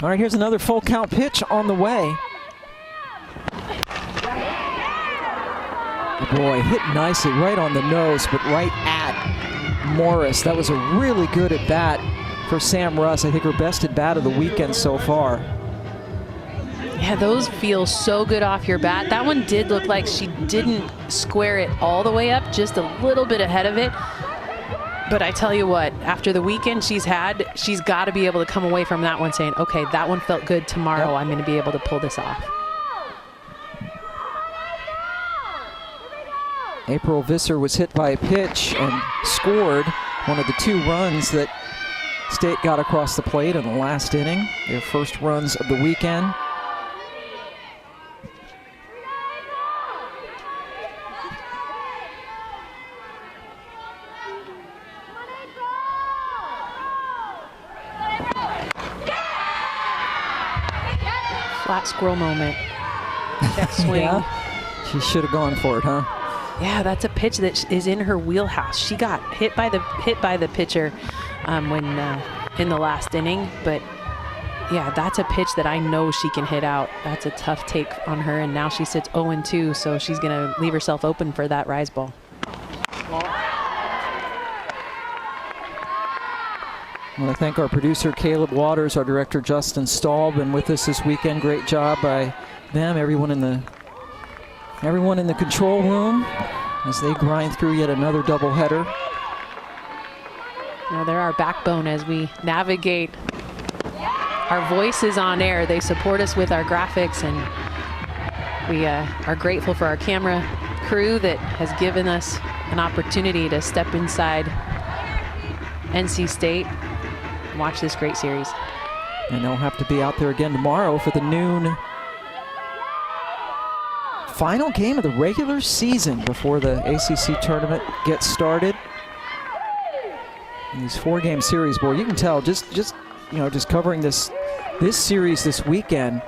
All right, here's another full count pitch on the way. Oh boy, hit nicely right on the nose, but right at Morris. That was a really good at bat for Sam Russ. I think her best at bat of the weekend so far. Yeah, those feel so good off your bat. That one did look like she didn't square it all the way up, just a little bit ahead of it. But I tell you what, after the weekend she's had, she's got to be able to come away from that one saying, okay, that one felt good. Tomorrow I'm going to be able to pull this off. April Visser was hit by a pitch and scored one of the 2 runs that State got across the plate in the last inning, their first runs of the weekend. Flat squirrel moment. Check swing. Yeah. She should have gone for it, huh? Yeah, that's a pitch that is in her wheelhouse. She got hit by the pitcher when in the last inning, but yeah, that's a pitch that I know she can hit out. That's a tough take on her, and now she sits 0-2, so she's going to leave herself open for that rise ball. I want to thank our producer, Caleb Waters, our director, Justin Stahl, been with us this weekend. Great job by them, everyone in the control room as they grind through yet another doubleheader. Now they're our backbone as we navigate our voices on air. They support us with our graphics, and we are grateful for our camera crew that has given us an opportunity to step inside NC State and watch this great series. And they'll have to be out there again tomorrow for the noon final game of the regular season before the ACC tournament gets started. In these 4-game series, boy, you can tell just covering this series this weekend,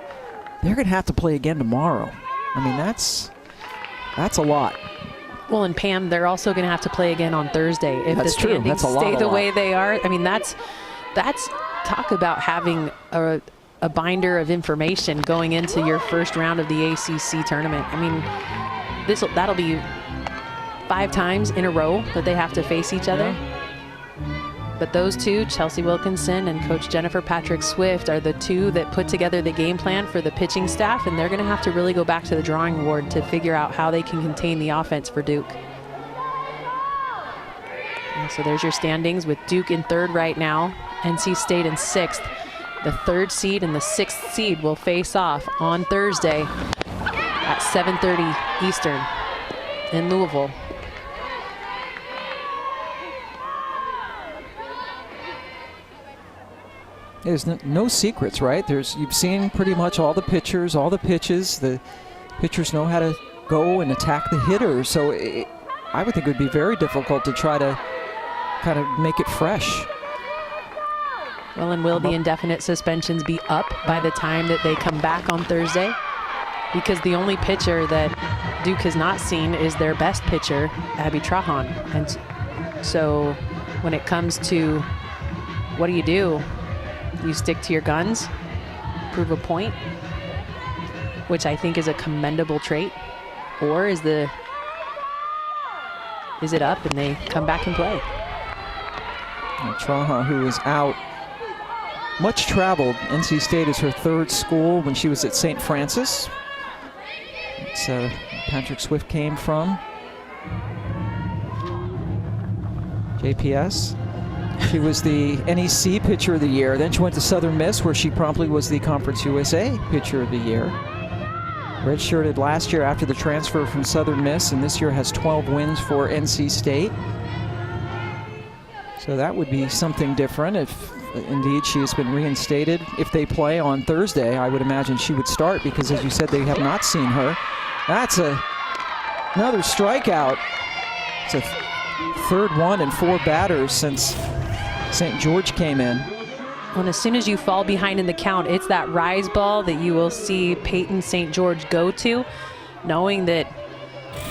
they're going to have to play again tomorrow. I mean, that's a lot. Well, and Pam, they're also going to have to play again on Thursday if That's the true. standings That's a lot, stay the a lot. way they are. I mean, that's talk about having a binder of information going into your first round of the ACC tournament. I mean, that'll be 5 times in a row that they have to face each other. But those two, Chelsea Wilkinson and Coach Jennifer Patrick Swift, are the two that put together the game plan for the pitching staff, and they're going to have to really go back to the drawing board to figure out how they can contain the offense for Duke. And so there's your standings with Duke in 3rd right now, NC State in 6th. The 3rd seed and the 6th seed will face off on Thursday at 7:30 Eastern in Louisville. There's no secrets, right? You've seen pretty much all the pitchers, all the pitches. The pitchers know how to go and attack the hitter. So I would think it would be very difficult to try to kind of make it fresh. Well, and will the indefinite suspensions be up by the time that they come back on Thursday? Because the only pitcher that Duke has not seen is their best pitcher, Abby Trahan. And so when it comes to what do? You stick to your guns, prove a point, which I think is a commendable trait, or is it up and they come back and play? Traha, who is out, much traveled. NC State is her 3rd school when she was at St. Francis. It's Patrick Swift came from. JPS. She was the NEC Pitcher of the Year. Then she went to Southern Miss, where she promptly was the Conference USA Pitcher of the Year. Redshirted last year after the transfer from Southern Miss, and this year has 12 wins for NC State. So that would be something different if indeed she has been reinstated. If they play on Thursday, I would imagine she would start because, as you said, they have not seen her. That's another strikeout. It's a 3rd one and 4 batters since St. George came in. And as soon as you fall behind in the count, it's that rise ball that you will see Peyton St. George go to, knowing that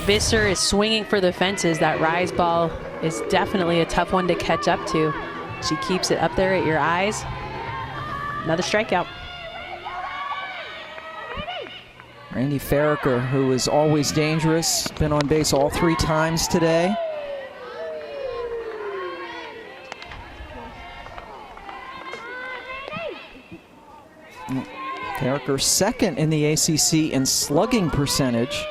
Visser is swinging for the fences. That rise ball is definitely a tough one to catch up to. She keeps it up there at your eyes. Another strikeout. Randy Farraker, who is always dangerous, been on base all 3 times today. Farraker 2nd in the ACC in slugging percentage.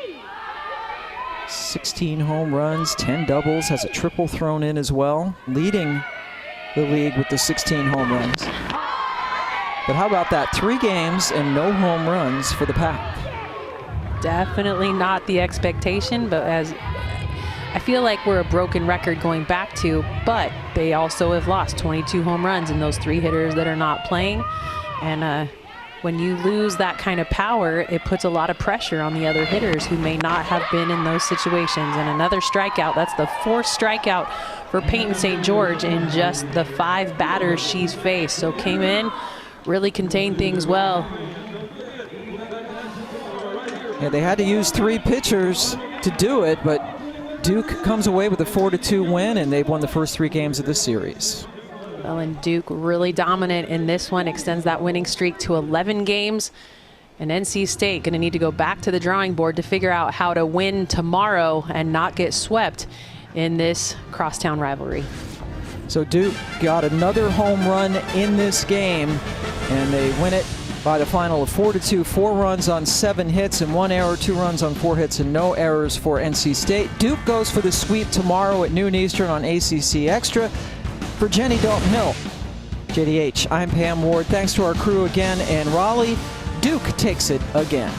16 home runs, 10 doubles, has a triple thrown in as well, leading the league with the 16 home runs. But how about that? 3 games and no home runs for the Pack. Definitely not the expectation, but as I feel like we're a broken record going back to, but they also have lost 22 home runs in those 3 hitters that are not playing. And when you lose that kind of power, it puts a lot of pressure on the other hitters who may not have been in those situations. And another strikeout. That's the 4th strikeout for Peyton St. George in just the 5 batters she's faced. So came in, really contained things well. Yeah, they had to use 3 pitchers to do it, but Duke comes away with a 4-2 win, and they've won the first 3 games of the series. Well, and Duke really dominant in this one, extends that winning streak to 11 games. And NC State going to need to go back to the drawing board to figure out how to win tomorrow and not get swept in this crosstown rivalry. So Duke got another home run in this game, and they win it by the final of 4-2. 4 runs on 7 hits and 1 error, 2 runs on 4 hits and no errors for NC State. Duke goes for the sweep tomorrow at noon Eastern on ACC Extra. For Jenny Dalton Hill, JDH, I'm Pam Ward. Thanks to our crew again, and Raleigh, Duke takes it again.